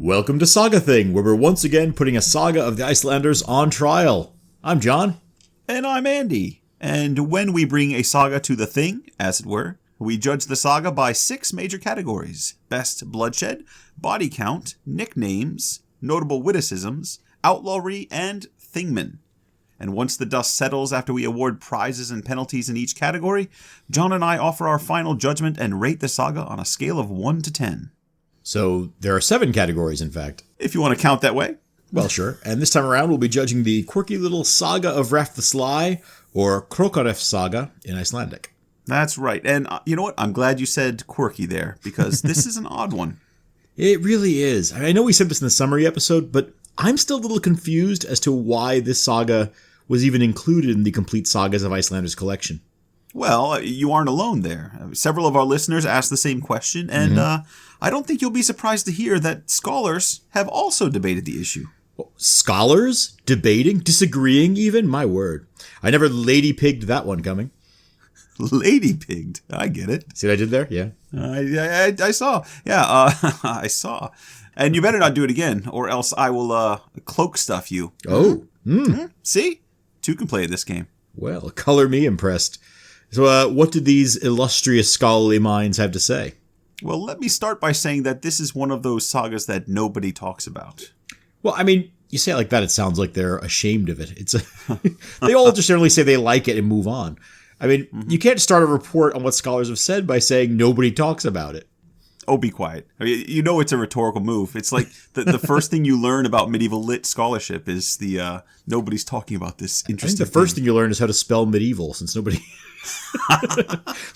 Welcome to Saga Thing, where we're once again putting a saga of the Icelanders on trial. I'm John. And I'm Andy. And when we bring a saga to the thing, as it were, we judge the saga by 6 major categories: best bloodshed, body count, nicknames, notable witticisms, outlawry, and thingman. And once the dust settles after we award prizes and penalties in each category, John and I offer our final judgment and rate the saga on a scale of 1 to 10. So there are 7 categories, in fact. If you want to count that way. Well, sure. And this time around, we'll be judging the quirky little saga of Ref the Sly, or Krokaref Saga in Icelandic. That's right. And you know what? I'm glad you said quirky there, because this is an odd one. It really is. I know we said this in the summary episode, but I'm still a little confused as to why this saga was even included in the Complete Sagas of Icelanders collection. Well, you aren't alone there. Several of our listeners asked the same question, and I don't think you'll be surprised to hear that scholars have also debated the issue. Scholars? Debating? Disagreeing even? My word. I never lady-pigged that one coming. Lady-pigged? I get it. See what I did there? Yeah. I saw. Yeah, I saw. And you better not do it again, or else I will cloak stuff you. Oh. See? 2 can play this game. Well, color me impressed. So what did these illustrious scholarly minds have to say? Well, let me start by saying that this is one of those sagas that nobody talks about. Well, I mean, you say it like that, it sounds like they're ashamed of it. They all just generally say they like it and move on. I mean, you can't start a report on what scholars have said by saying nobody talks about it. Oh, be quiet. I mean, you know it's a rhetorical move. It's like the first thing you learn about medieval lit scholarship is the nobody's talking about this interesting I think the first thing you learn is how to spell medieval, since nobody...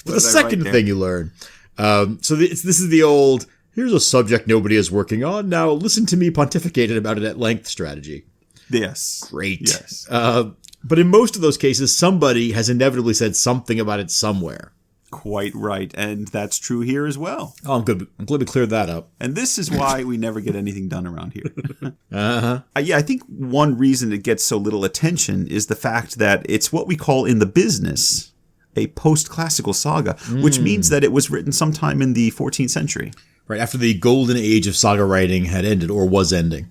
The second thing you learn. So this is the old, here's a subject nobody is working on, now listen to me pontificate about it at length strategy. Yes. Great. Yes. But in most of those cases, somebody has inevitably said something about it somewhere. Quite right. And that's true here as well. Oh, I'm good. I'm glad we cleared that up. And this is why we never get anything done around here. Yeah, I think one reason it gets so little attention is the fact that it's what we call in the business a post-classical saga, which means that it was written sometime in the 14th century. Right, after the golden age of saga writing had ended, or was ending.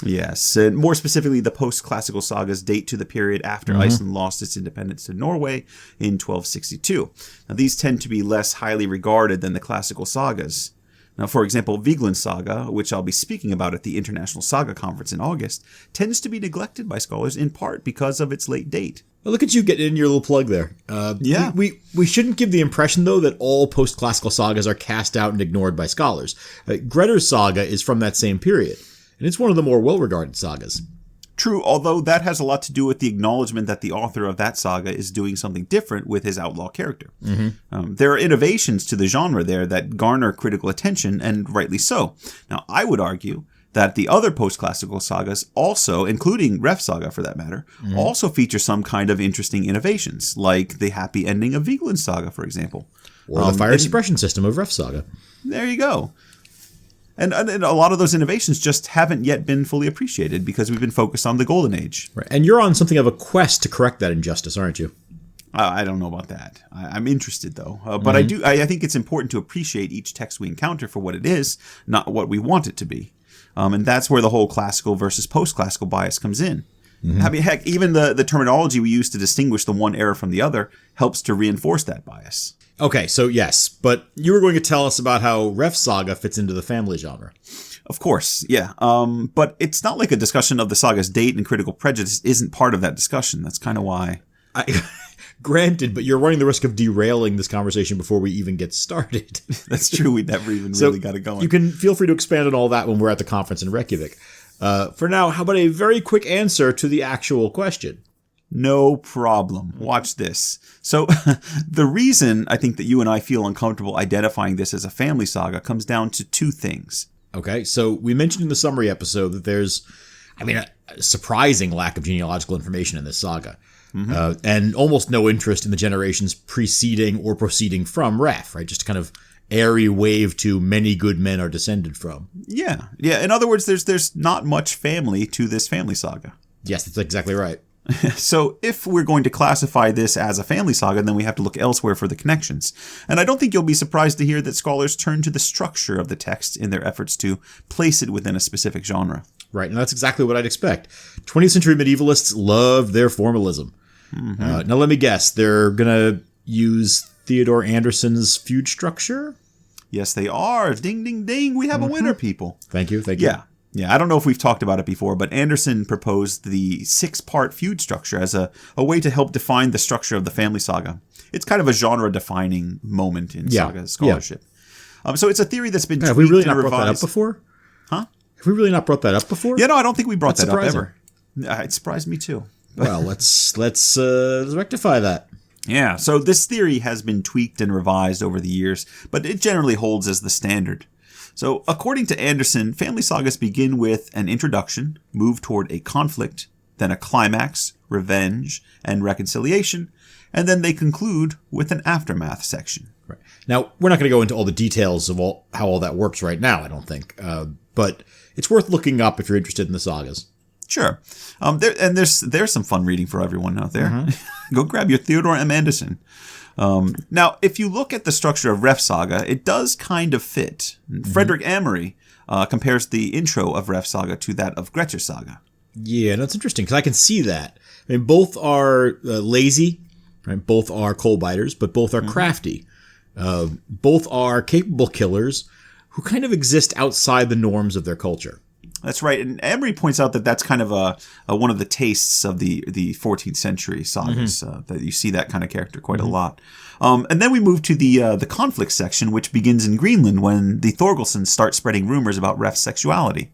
Yes, and more specifically, the post-classical sagas date to the period after Iceland lost its independence to Norway in 1262. Now, these tend to be less highly regarded than the classical sagas. Now, for example, Vigeland Saga, which I'll be speaking about at the International Saga Conference in August, tends to be neglected by scholars in part because of its late date. Well, look at you getting in your little plug there. Yeah. We shouldn't give the impression, though, that all post-classical sagas are cast out and ignored by scholars. Grettir's saga is from that same period, and it's one of the more well-regarded sagas. True, although that has a lot to do with the acknowledgement that the author of that saga is doing something different with his outlaw character. There are innovations to the genre there that garner critical attention, and rightly so. Now, I would argue that the other post-classical sagas also, including Ref Saga for that matter, also feature some kind of interesting innovations, like the happy ending of Vigeland Saga, for example. Or the fire suppression system of Ref Saga. There you go. And a lot of those innovations just haven't yet been fully appreciated because we've been focused on the Golden Age. Right. And you're on something of a quest to correct that injustice, aren't you? I don't know about that. I'm interested, though. But I think it's important to appreciate each text we encounter for what it is, not what we want it to be. And that's where the whole classical versus post-classical bias comes in. I mean, heck, even the terminology we use to distinguish the one era from the other helps to reinforce that bias. Okay, so yes, but you were going to tell us about how Ref Saga fits into the family genre. Of course, yeah. But it's not like a discussion of the saga's date and critical prejudice isn't part of that discussion. That's kind of why. Granted, but you're running the risk of derailing this conversation before we even get started. That's true. We never even really got it going. You can feel free to expand on all that when we're at the conference in Reykjavik. For now, how about a very quick answer to the actual question? No problem. Watch this. So the reason I think that you and I feel uncomfortable identifying this as a family saga comes down to 2 things. Okay, so we mentioned in the summary episode that there's, a surprising lack of genealogical information in this saga. And almost no interest in the generations preceding or proceeding from Ref, right? Just kind of airy wave to many good men are descended from. Yeah. In other words, there's not much family to this family saga. Yes, that's exactly right. So if we're going to classify this as a family saga, then we have to look elsewhere for the connections. And I don't think you'll be surprised to hear that scholars turn to the structure of the text in their efforts to place it within a specific genre. Right, and that's exactly what I'd expect. 20th century medievalists loved their formalism. Now let me guess, they're going to use Theodore Anderson's feud structure? Yes, they are. Ding, ding, ding. We have a winner, people. Thank you. Yeah, I don't know if we've talked about it before, but Anderson proposed the 6-part feud structure as a way to help define the structure of the family saga. It's kind of a genre-defining moment in saga scholarship. So it's a theory that's been tweaked have we really not and brought that up revised. before? Huh? Have we really not brought that up before? Yeah, no, I don't think we brought That's that up surprising. ever. It surprised me too. Well, let's rectify that. Yeah, so this theory has been tweaked and revised over the years, but it generally holds as the standard. So, according to Anderson, family sagas begin with an introduction, move toward a conflict, then a climax, revenge, and reconciliation, and then they conclude with an aftermath section. Right. Now, we're not going to go into all the details of how all that works right now, I don't think. But it's worth looking up if you're interested in the sagas. Sure. There's some fun reading for everyone out there. Go grab your Theodore M. Anderson. Now, if you look at the structure of Ref Saga, it does kind of fit. Frederick Amory compares the intro of Ref Saga to that of Grettir Saga. Yeah, that's interesting, because I can see that. I mean, both are lazy, right? Both are coal biters, but both are crafty. Both are capable killers who kind of exist outside the norms of their culture. That's right, and Emery points out that that's kind of one of the tastes of the 14th century sagas, that you see that kind of character quite a lot. And then we move to the conflict section, which begins in Greenland when the Thorgilsons start spreading rumors about Ref's sexuality.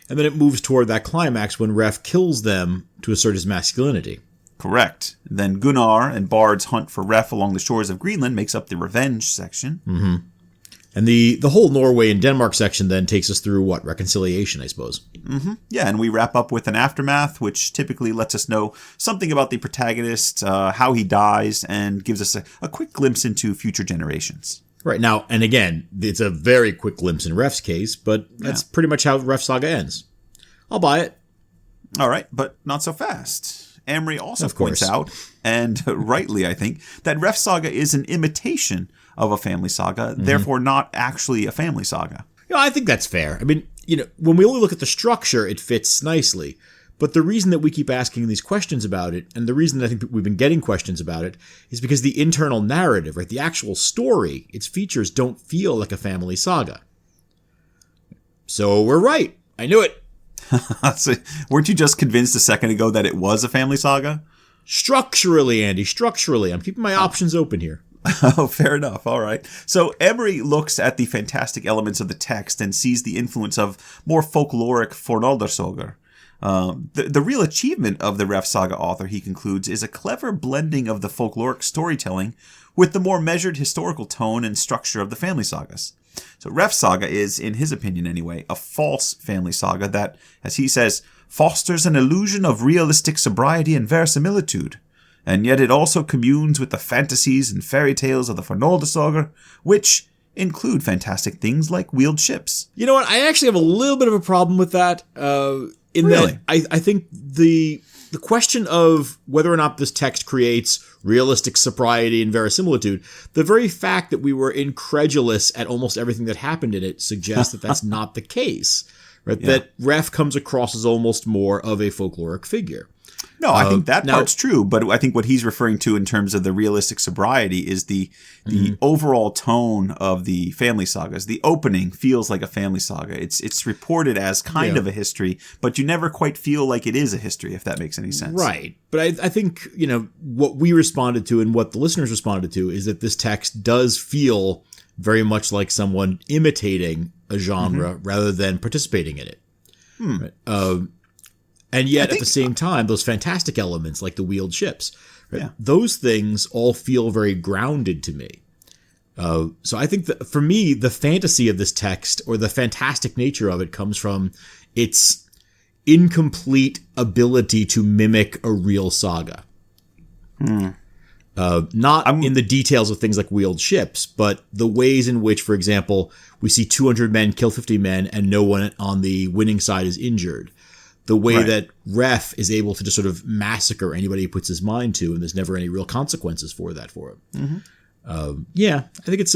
And then it moves toward that climax when Ref kills them to assert his masculinity. Correct. Then Gunnar and Bard's hunt for Ref along the shores of Greenland makes up the revenge section. And the whole Norway and Denmark section then takes us through, reconciliation, I suppose. Yeah, and we wrap up with an aftermath, which typically lets us know something about the protagonist, how he dies, and gives us a quick glimpse into future generations. Right, now, and again, it's a very quick glimpse in Ref's case, but that's pretty much how Ref Saga ends. I'll buy it. All right, but not so fast. Amory also Of course. points out, and rightly I think, that Ref Saga is an imitation of a family saga, therefore not actually a family saga. I think that's fair. I mean, when we only look at the structure, it fits nicely. But the reason that we keep asking these questions about it, and the reason that I think we've been getting questions about it, is because the internal narrative, right, the actual story, its features don't feel like a family saga. So we're right. I knew it. So, weren't you just convinced a second ago that it was a family saga? Structurally, Andy, structurally. I'm keeping my options open here. Oh, fair enough. All right. So Emery looks at the fantastic elements of the text and sees the influence of more folkloric Fornaldarsogur. The real achievement of the Ref Saga author, he concludes, is a clever blending of the folkloric storytelling with the more measured historical tone and structure of the family sagas. So Ref Saga is, in his opinion anyway, a false family saga that, as he says, fosters an illusion of realistic sobriety and verisimilitude. And yet it also communes with the fantasies and fairy tales of the Fornaldarsogur, which include fantastic things like wheeled ships. You know what? I actually have a little bit of a problem with that. Really? That I think the question of whether or not this text creates realistic sobriety and verisimilitude, the very fact that we were incredulous at almost everything that happened in it suggests that that's not the case. Right? Yeah. That Ref comes across as almost more of a folkloric figure. No, I think that part's true, but I think what he's referring to in terms of the realistic sobriety is the overall tone of the family sagas. The opening feels like a family saga. It's reported as kind of a history, but you never quite feel like it is a history, if that makes any sense. Right. But I think, what we responded to and what the listeners responded to is that this text does feel very much like someone imitating a genre rather than participating in it. Right? And yet, at the same time, those fantastic elements like the wheeled ships, right? Those things all feel very grounded to me. So I think that for me, the fantasy of this text or the fantastic nature of it comes from its incomplete ability to mimic a real saga. Not in the details of things like wheeled ships, but the ways in which, for example, we see 200 men kill 50 men and no one on the winning side is injured. The way Right. that Ref is able to just sort of massacre anybody he puts his mind to, and there's never any real consequences for that for him. Yeah, I think it's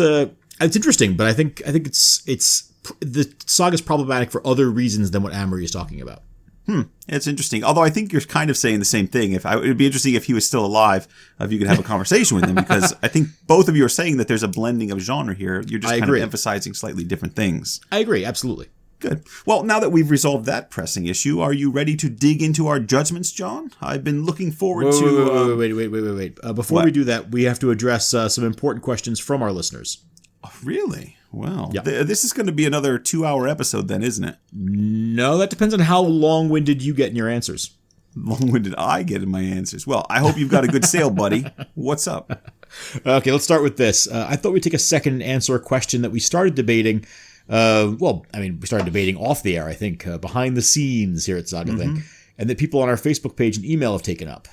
interesting, but I think it's the saga's problematic for other reasons than what Amory is talking about. It's interesting. Although I think you're kind of saying the same thing. It would be interesting if he was still alive, if you could have a conversation with him, because I think both of you are saying that there's a blending of genre here. You're just kind of emphasizing slightly different things. I agree, absolutely. Good. Well, now that we've resolved that pressing issue, are you ready to dig into our judgments, John? I've been looking forward to... Wait. Before we do that, we have to address some important questions from our listeners. Oh, really? Well, Yeah. This is going to be another 2-hour episode then, isn't it? No, that depends on how long-winded you get in your answers. Long-winded I get in my answers. Well, I hope you've got a good sale, buddy. What's up? Okay, let's start with this. I thought we'd take a second and answer a question that we started debating. We started debating off the air, I think, behind the scenes here at Saga Thing, and that people on our Facebook page and email have taken up.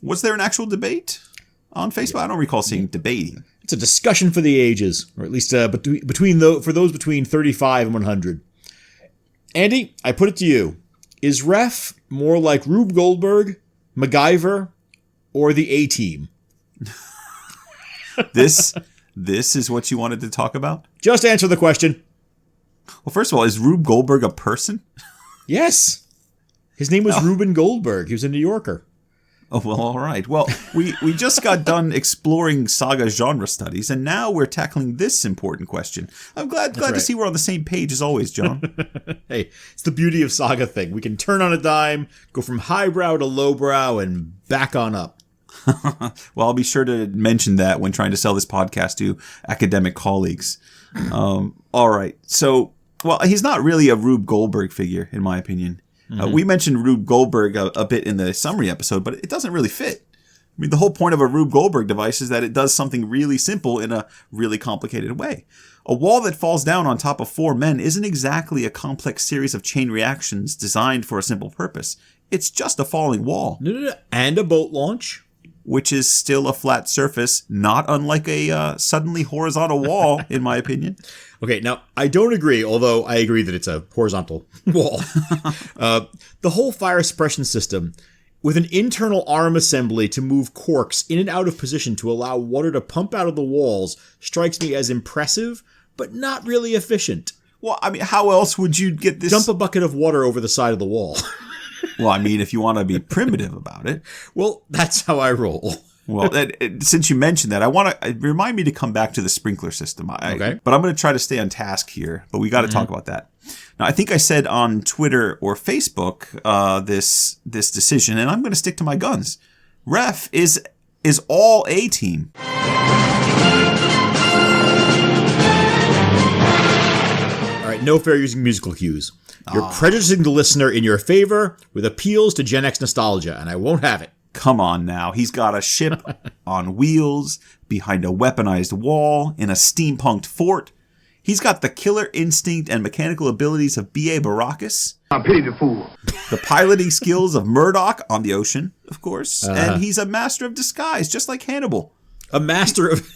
Was there an actual debate on Facebook? I don't recall seeing debating. It's a discussion for the ages, or at least for those between 35 and 100. Andy, I put it to you. Is Ref more like Rube Goldberg, MacGyver, or the A-Team? This is what you wanted to talk about? Just answer the question. Well, first of all, is Rube Goldberg a person? Yes. His name was Reuben Goldberg. He was a New Yorker. Oh, well, all right. Well, we just got done exploring saga genre studies, and now we're tackling this important question. I'm glad to see we're on the same page as always, John. Hey, it's the beauty of Saga Thing. We can turn on a dime, go from highbrow to lowbrow, and back on up. Well, I'll be sure to mention that when trying to sell this podcast to academic colleagues. All right. So, well, he's not really a Rube Goldberg figure, in my opinion. We mentioned Rube Goldberg a bit in the summary episode, but it doesn't really fit. I mean, the whole point of a Rube Goldberg device is that it does something really simple in a really complicated way. A wall that falls down on top of 4 men isn't exactly a complex series of chain reactions designed for a simple purpose. It's just a falling wall. No. And a boat launch. Which is still a flat surface, not unlike a suddenly horizontal wall, in my opinion. Okay, now, I don't agree, although I agree that it's a horizontal wall. The whole fire suppression system, with an internal arm assembly to move corks in and out of position to allow water to pump out of the walls, strikes me as impressive, but not really efficient. Well, I mean, how else would you get this? Dump a bucket of water over the side of the wall. Well, I mean, if you want to be primitive about it. Well, that's how I roll. Well, since you mentioned that, I want to remind me to come back to the sprinkler system. Okay. But I'm going to try to stay on task here. But we got to talk about that. Now, I think I said on Twitter or Facebook this decision, and I'm going to stick to my guns. Ref is all A-Team. All right, no fair using musical cues. You're prejudicing the listener in your favor with appeals to Gen X nostalgia, and I won't have it. Come on now. He's got a ship on wheels behind a weaponized wall in a steampunked fort. He's got the killer instinct and mechanical abilities of B.A. Baracus. I pity the fool. The piloting skills of Murdoch on the ocean, of course. And he's a master of disguise, just like Hannibal. A master of...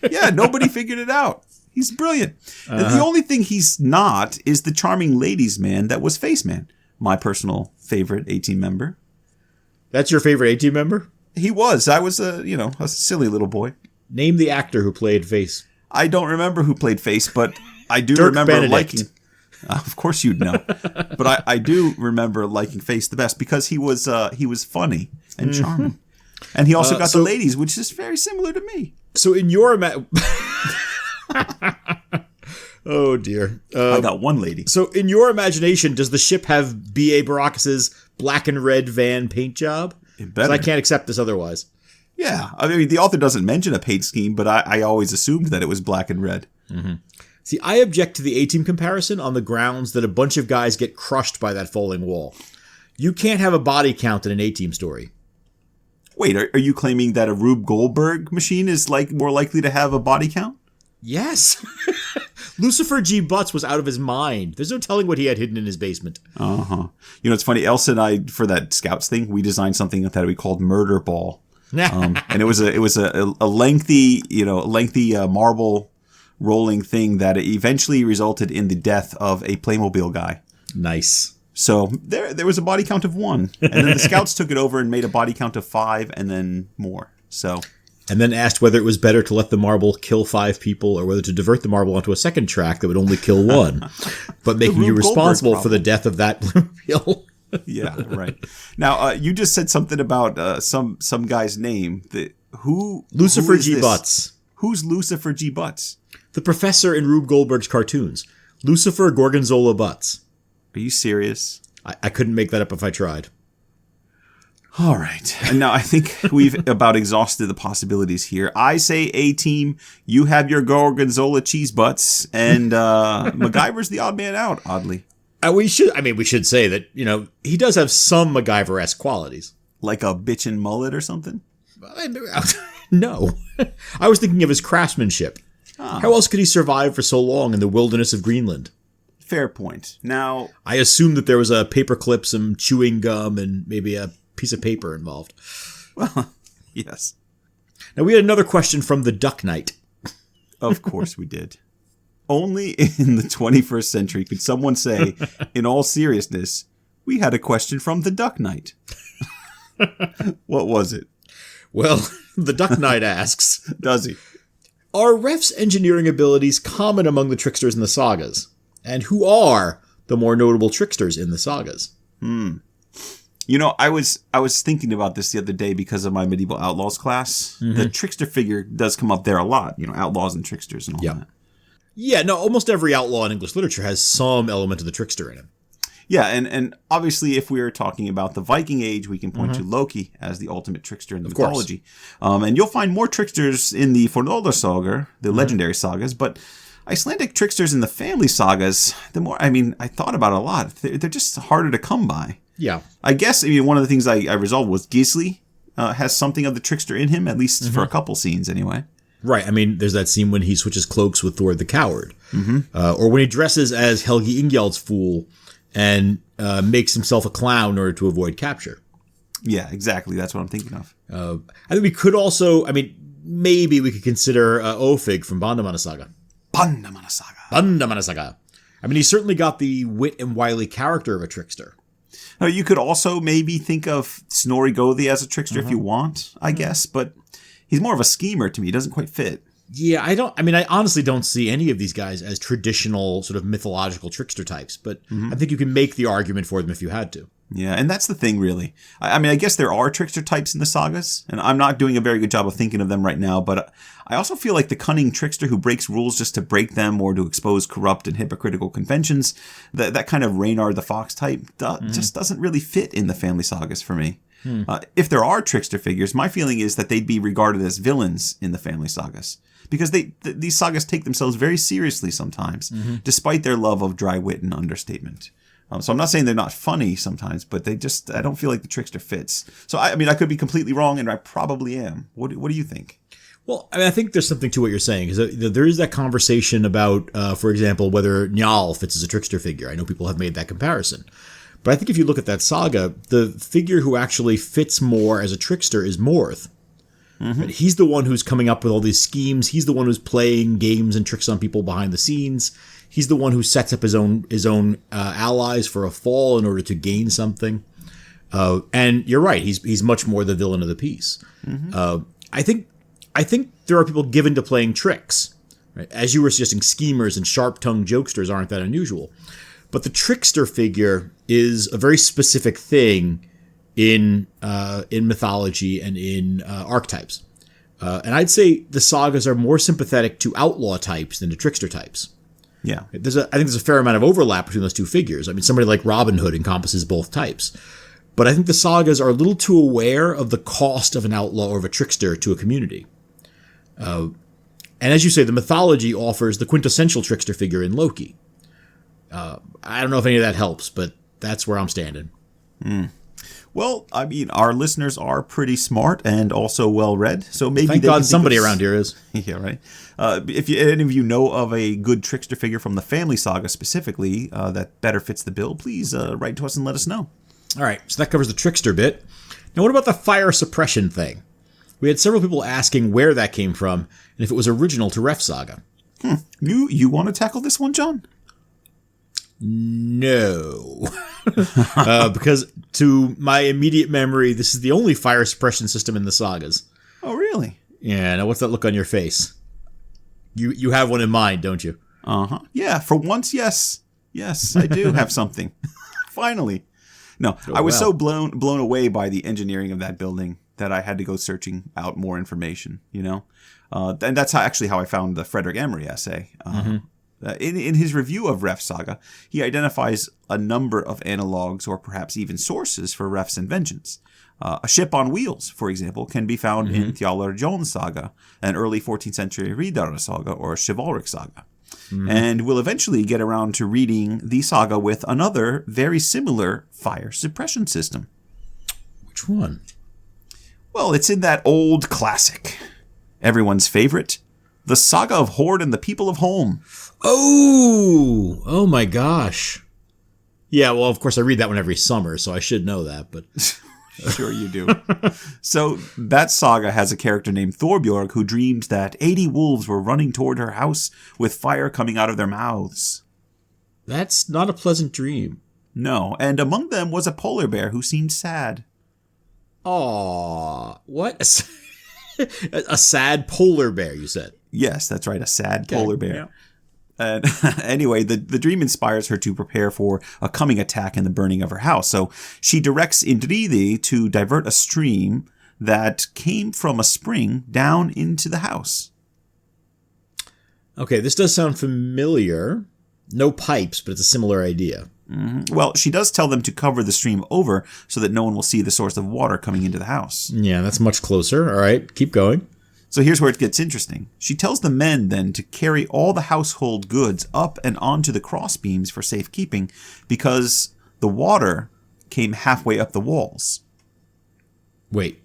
Yeah, nobody figured it out. He's brilliant. And the only thing he's not is the charming ladies' man that was Face Man, my personal favorite A-Team member. That's your favorite A-Team member? He was. I was a silly little boy. Name the actor who played Face. I don't remember who played Face, but I do Dirk remember Benedict. liking... Of course you'd know. But I do remember liking Face the best because he was funny and charming. And he also got the ladies, which is very similar to me. So in your... Oh, dear. I got one lady. So in your imagination, does the ship have B.A. Baracus's black and red van paint job? It better. 'Cause I can't accept this otherwise. Yeah. I mean, the author doesn't mention a paint scheme, but I always assumed that it was black and red. See, I object to the A-Team comparison on the grounds that a bunch of guys get crushed by that falling wall. You can't have a body count in an A-Team story. Wait, are you claiming that a Rube Goldberg machine is more likely to have a body count? Yes. Lucifer G. Butts was out of his mind. There's no telling what he had hidden in his basement. Uh-huh. You know, it's funny. Elsa and I, for that Scouts thing, we designed something that we called Murder Ball. And it was a lengthy marble rolling thing that eventually resulted in the death of a Playmobil guy. Nice. So there was a body count of 1. And then the scouts took it over and made a body count of 5 and then more. So... And then asked whether it was better to let the marble kill 5 people or whether to divert the marble onto a second track that would only kill 1, but making you responsible for the death of that blue. Yeah, right. Now, you just said something about some guy's name. Lucifer G. Butts. Who's Lucifer G. Butts? The professor in Rube Goldberg's cartoons. Lucifer Gorgonzola Butts. Are you serious? I couldn't make that up if I tried. All right. And now I think we've about exhausted the possibilities here. I say A-team, you have your Gorgonzola cheese butts, and MacGyver's the odd man out, oddly. We should say that, he does have some MacGyver-esque qualities. Like a bitchin' mullet or something? No. I was thinking of his craftsmanship. Oh. How else could he survive for so long in the wilderness of Greenland? Fair point. Now... I assumed that there was a paperclip, some chewing gum, and maybe a piece of paper involved. Well, yes. Now, we had another question from the Duck Knight. Of course we did. Only in the 21st century could someone say, in all seriousness, we had a question from the Duck Knight. What was it? Well, the Duck Knight asks... Does he? Are Ref's engineering abilities common among the tricksters in the sagas? And who are the more notable tricksters in the sagas? I was thinking about this the other day because of my medieval outlaws class. Mm-hmm. The trickster figure does come up there a lot. Outlaws and tricksters and all that. Yeah, no, almost every outlaw in English literature has some element of the trickster in it. Yeah, and obviously if we're talking about the Viking Age, we can point to Loki as the ultimate trickster in the mythology. And you'll find more tricksters in the Fornalda saga, the legendary sagas, but Icelandic tricksters in the family sagas, I thought about it a lot. They're just harder to come by. Yeah. I guess one of the things I resolved was Gisli has something of the trickster in him, at least for a couple scenes anyway. Right. There's that scene when he switches cloaks with Thor the Coward. Or when he dresses as Helgi Ingjalds fool and makes himself a clown in order to avoid capture. Yeah, exactly. That's what I'm thinking of. I think we could also, maybe we could consider Ofig from Bandamanna Saga. Bandamanna Saga. He certainly got the wit and wily character of a trickster. Now, you could also maybe think of Snorri Gothi as a trickster if you want, I guess, but he's more of a schemer to me. He doesn't quite fit. Yeah, I honestly don't see any of these guys as traditional sort of mythological trickster types, but I think you can make the argument for them if you had to. Yeah, and that's the thing, really. I guess there are trickster types in the sagas, and I'm not doing a very good job of thinking of them right now, but I also feel like the cunning trickster who breaks rules just to break them or to expose corrupt and hypocritical conventions, that kind of Reynard the Fox type, just doesn't really fit in the family sagas for me. If there are trickster figures, my feeling is that they'd be regarded as villains in the family sagas. Because these sagas take themselves very seriously sometimes, despite their love of dry wit and understatement. So I'm not saying they're not funny sometimes, but I don't feel like the trickster fits. So I could be completely wrong, and I probably am. What do you think? Well, I think there's something to what you're saying, because there is that conversation about, for example, whether Njal fits as a trickster figure. I know people have made that comparison. But I think if you look at that saga, the figure who actually fits more as a trickster is Morth. He's the one who's coming up with all these schemes. He's the one who's playing games and tricks on people behind the scenes. He's the one who sets up his own allies for a fall in order to gain something. And you're right. He's much more the villain of the piece. I think there are people given to playing tricks. Right? As you were suggesting, schemers and sharp-tongued jokesters aren't that unusual. But the trickster figure is a very specific thing in mythology and in archetypes. And I'd say the sagas are more sympathetic to outlaw types than to trickster types. Yeah. I think there's a fair amount of overlap between those two figures. Somebody like Robin Hood encompasses both types. But I think the sagas are a little too aware of the cost of an outlaw or of a trickster to a community. And as you say, the mythology offers the quintessential trickster figure in Loki. I don't know if any of that helps, but that's where I'm standing. Well, our listeners are pretty smart and also well-read, so maybe thank God somebody around here is. Yeah, right. If any of you know of a good trickster figure from the family saga specifically that better fits the bill, please write to us and let us know. All right, so that covers the trickster bit. Now, what about the fire suppression thing? We had several people asking where that came from and if it was original to Ref Saga. You want to tackle this one, John? No. Because to my immediate memory, this is the only fire suppression system in the sagas. Oh, really? Yeah, now what's that look on your face? You have one in mind, don't you? Uh-huh. Yeah, for once, yes. Yes, I do have something. Finally. No, I was so blown away by the engineering of that building that I had to go searching out more information, you know? And that's how I found the Frederick Emery essay. In his review of Ref's saga, he identifies a number of analogs or perhaps even sources for Ref's inventions. A ship on wheels, for example, can be found in Thjallar John's saga, an early 14th century Riddar's saga or chivalric saga. And we'll eventually get around to reading the saga with another very similar fire suppression system. Which one? Well, it's in that old classic. Everyone's favorite, the Saga of Horde and the People of Holm. Oh my gosh. Yeah, well, of course, I read that one every summer, so I should know that, but... Sure you do. So that saga has a character named Thorbjorg who dreamed that 80 wolves were running toward her house with fire coming out of their mouths. That's not a pleasant dream. No, and among them was a polar bear who seemed sad. Aw, what? A sad polar bear, you said? Yes, that's right, a sad polar bear. Yeah. And anyway, the dream inspires her to prepare for a coming attack and the burning of her house. So she directs Indriði to divert a stream that came from a spring down into the house. Okay, this does sound familiar. No pipes, but it's a similar idea. Well, she does tell them to cover the stream over so that no one will see the source of water coming into the house. Yeah, that's much closer. All right, keep going. So here's where it gets interesting. She tells the men then to carry all the household goods up and onto the crossbeams for safekeeping because the water came halfway up the walls. Wait.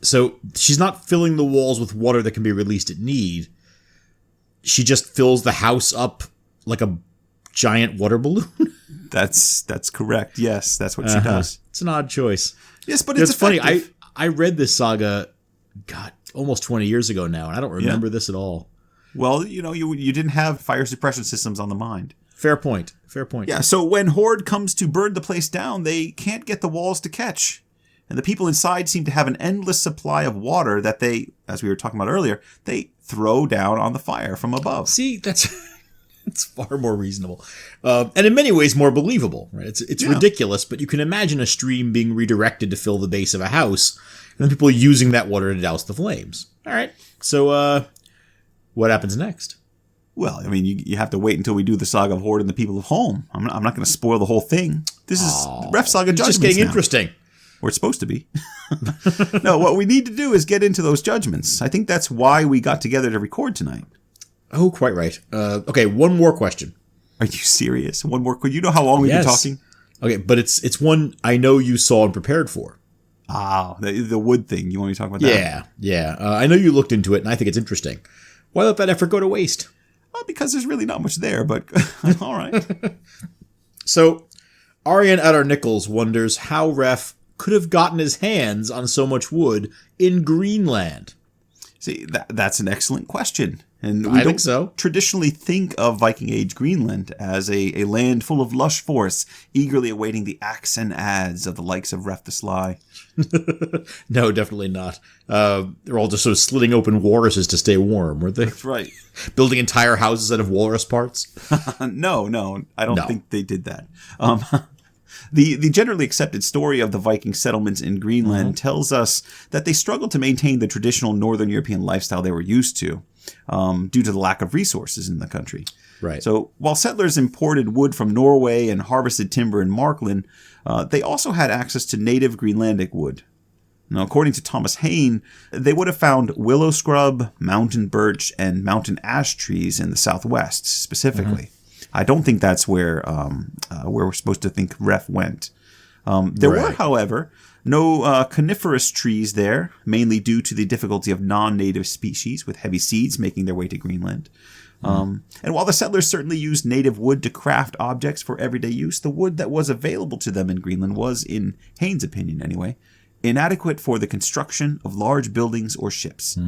So she's not filling the walls with water that can be released at need. She just fills the house up like a giant water balloon? That's correct. Yes, that's what she does. It's an odd choice. Yes, but it's funny. effective. I read this saga, God, almost 20 years ago now, and I don't remember this at all. Well, you know, you didn't have fire suppression systems on the mind. Fair point. Yeah, so when Horde comes to burn the place down, they can't get the walls to catch. And the people inside seem to have an endless supply of water that they, as we were talking about earlier, they throw down on the fire from above. See, that's far more reasonable. And in many ways more believable. Right? It's ridiculous, but you can imagine a stream being redirected to fill the base of a house, and then people using that water to douse the flames. All right, so what happens next? Well, I mean, you have to wait until we do the Saga of Horde and the People of Holm. I'm not going to spoil the whole thing. This is Ref Saga Judgments. It's just getting now. interesting. Or it's supposed to be. No, what we need to do is get into those judgments. I think that's why we got together to record tonight. Oh, quite right. Okay, one more question. Are you serious? One more? You know how long we've been talking? Okay, but it's one I know you saw and prepared for. Ah, the wood thing. You want me to talk about that? Yeah. I know you looked into it, and I think it's interesting. Why let that effort go to waste? Well, because there's really not much there, but all right. So, Arian Adar Nichols wonders how Ref could have gotten his hands on so much wood in Greenland. See, that's an excellent question. And I think so. Traditionally think of Viking Age Greenland as a land full of lush forests, eagerly awaiting the axe and adze of the likes of Ref the Sly. No, definitely not. They're all just sort of slitting open walruses to stay warm, weren't they? That's right. Building entire houses out of walrus parts? No, I don't think they did that. The generally accepted story of the Viking settlements in Greenland tells us that they struggled to maintain the traditional Northern European lifestyle they were used to due to the lack of resources in the country. Right. So while settlers imported wood from Norway and harvested timber in Markland, they also had access to native Greenlandic wood. Now, according to Thomas Hayne, they would have found willow scrub, mountain birch, and mountain ash trees in the southwest specifically. I don't think that's where we're supposed to think Ref went. There were, however, no coniferous trees there, mainly due to the difficulty of non-native species with heavy seeds making their way to Greenland. And while the settlers certainly used native wood to craft objects for everyday use, the wood that was available to them in Greenland was, in Hayne's opinion anyway, inadequate for the construction of large buildings or ships.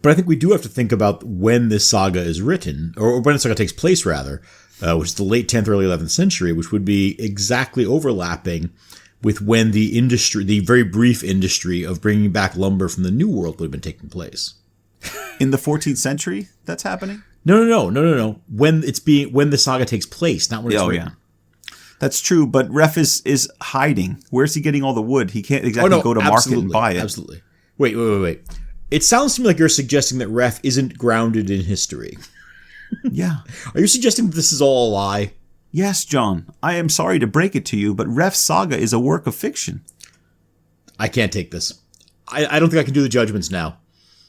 But I think we do have to think about when this saga is written, or when the saga takes place, rather. which is the late 10th, early 11th century, which would be exactly overlapping with when the very brief industry of bringing back lumber from the New World would have been taking place. In the 14th century, that's happening? No. When the saga takes place, not when it's written. Yeah. That's true, but Ref is hiding. Where's he getting all the wood? He can't exactly go to market and buy it. Absolutely. Wait. It sounds to me like you're suggesting that Ref isn't grounded in history. Yeah. Are you suggesting that this is all a lie? Yes, John. I am sorry to break it to you, but Ref's saga is a work of fiction. I can't take this. I don't think I can do the judgments now.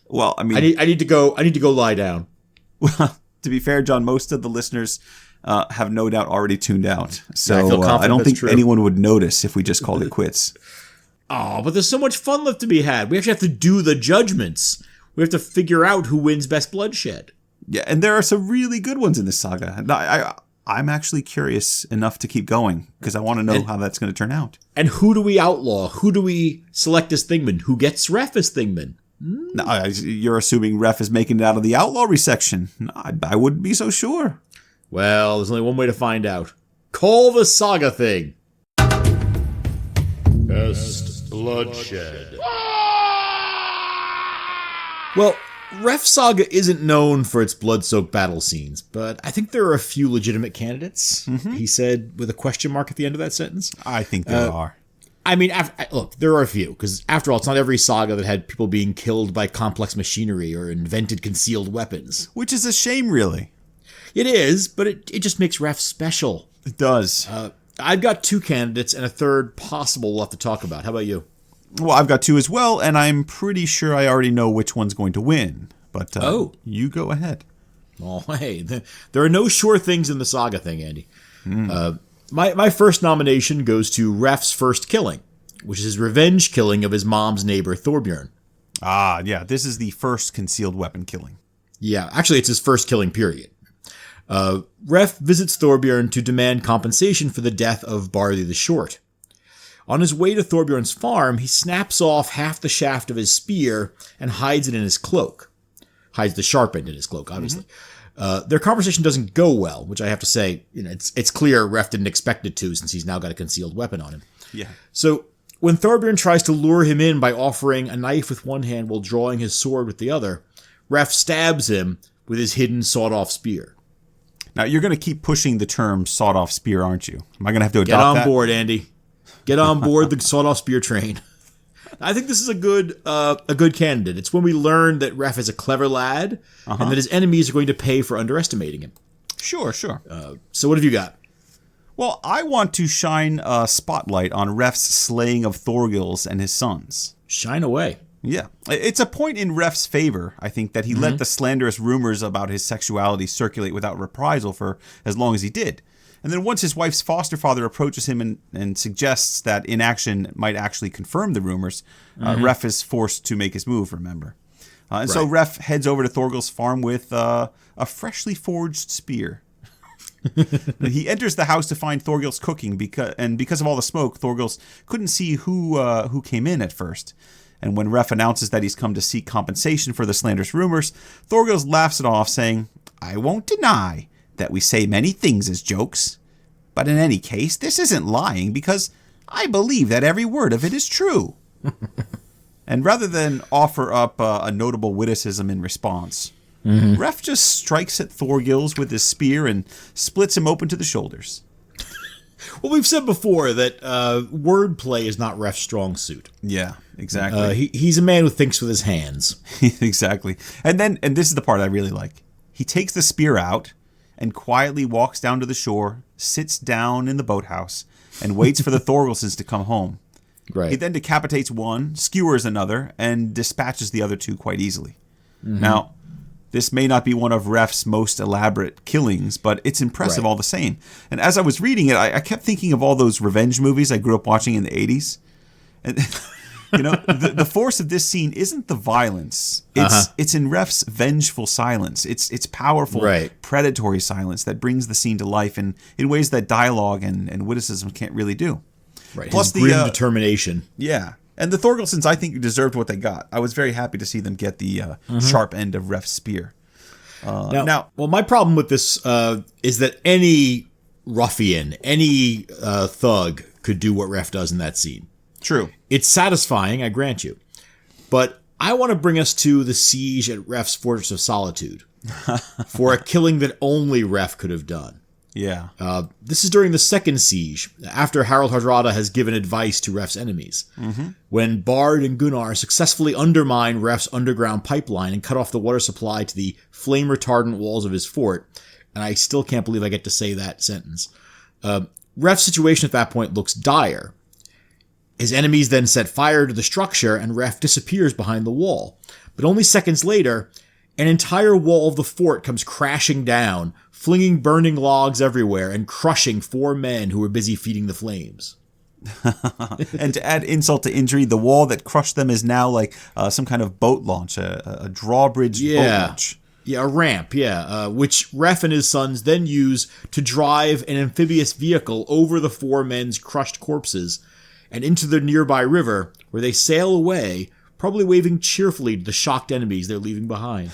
Well, I mean, I need to go lie down. Well, to be fair, John, most of the listeners have no doubt already tuned out. So I don't think anyone would notice if we just called it quits. Oh, but there's so much fun left to be had. We actually have to do the judgments. We have to figure out who wins Best Bloodshed. Yeah, and there are some really good ones in this saga. I'm actually curious enough to keep going because I want to know how that's going to turn out. And who do we outlaw? Who do we select as Thingman? Who gets Ref as Thingman? No, you're assuming Ref is making it out of the outlawry section. I wouldn't be so sure. Well, there's only one way to find out. Call the Saga Thing. Best Bloodshed. Well, Ref Saga isn't known for its blood-soaked battle scenes, but I think there are a few legitimate candidates, he said with a question mark at the end of that sentence. I think there are. I mean, look, there are a few, because after all, it's not every saga that had people being killed by complex machinery or invented concealed weapons. Which is a shame, really. It is, but it just makes Ref special. It does. I've got two candidates and a third possible we'll have to talk about. How about you? Well, I've got two as well, and I'm pretty sure I already know which one's going to win. But you go ahead. Oh, hey, there are no sure things in the Saga Thing, Andy. My first nomination goes to Ref's first killing, which is his revenge killing of his mom's neighbor, Thorbjorn. Ah, yeah, this is the first concealed weapon killing. Yeah, actually, it's his first killing, period. Ref visits Thorbjorn to demand compensation for the death of Barley the Short. On his way to Thorbjorn's farm, he snaps off half the shaft of his spear and hides it in his cloak. Hides the sharp end in his cloak, obviously. Their conversation doesn't go well, which I have to say, it's clear Ref didn't expect it to since he's now got a concealed weapon on him. Yeah. So when Thorbjorn tries to lure him in by offering a knife with one hand while drawing his sword with the other, Ref stabs him with his hidden sawed-off spear. Now, you're going to keep pushing the term sawed-off spear, aren't you? Am I going to have to adopt that? Get on that? board, Andy. Get on board the sawed-off spear train. I think this is a good candidate. It's when we learn that Ref is a clever lad and that his enemies are going to pay for underestimating him. Sure. So what have you got? Well, I want to shine a spotlight on Ref's slaying of Thorgils and his sons. Shine away. Yeah. It's a point in Ref's favor, I think, that he let the slanderous rumors about his sexuality circulate without reprisal for as long as he did. And then once his wife's foster father approaches him and suggests that inaction might actually confirm the rumors, Ref is forced to make his move, remember. So Ref heads over to Thorgil's farm with a freshly forged spear. He enters the house to find Thorgils cooking, because of all the smoke, Thorgils couldn't see who came in at first. And when Ref announces that he's come to seek compensation for the slanderous rumors, Thorgils laughs it off, saying, "I won't deny that we say many things as jokes. But in any case, this isn't lying because I believe that every word of it is true." And rather than offer up a notable witticism in response, Ref just strikes at Thorgils with his spear and splits him open to the shoulders. Well, we've said before that wordplay is not Ref's strong suit. Yeah, exactly. He's a man who thinks with his hands. Exactly. And this is the part I really like. He takes the spear out and quietly walks down to the shore, sits down in the boathouse, and waits for the Thorgilsons to come home. Right. He then decapitates one, skewers another, and dispatches the other two quite easily. Now, this may not be one of Ref's most elaborate killings, but it's impressive all the same. And as I was reading it, I kept thinking of all those revenge movies I grew up watching in the 80s. And the force of this scene isn't the violence. It's in Ref's vengeful silence. It's powerful, predatory silence that brings the scene to life in ways that dialogue and witticism can't really do. Right. Plus his grim determination. Yeah. And the Thorgilsons, I think, deserved what they got. I was very happy to see them get the sharp end of Ref's spear. Well, my problem with this is that any ruffian, any thug could do what Ref does in that scene. True. It's satisfying, I grant you. But I want to bring us to the siege at Ref's Fortress of Solitude for a killing that only Ref could have done. Yeah. This is during the second siege, after Harald Hardrada has given advice to Ref's enemies. When Bard and Gunnar successfully undermine Ref's underground pipeline and cut off the water supply to the flame-retardant walls of his fort. And I still can't believe I get to say that sentence. Ref's situation at that point looks dire. His enemies then set fire to the structure and Ref disappears behind the wall. But only seconds later, an entire wall of the fort comes crashing down, flinging burning logs everywhere and crushing 4 men who were busy feeding the flames. And to add insult to injury, the wall that crushed them is now like some kind of boat launch, a drawbridge boat launch. Yeah, a ramp, which Ref and his sons then use to drive an amphibious vehicle over the 4 men's crushed corpses and into the nearby river, where they sail away, probably waving cheerfully to the shocked enemies they're leaving behind.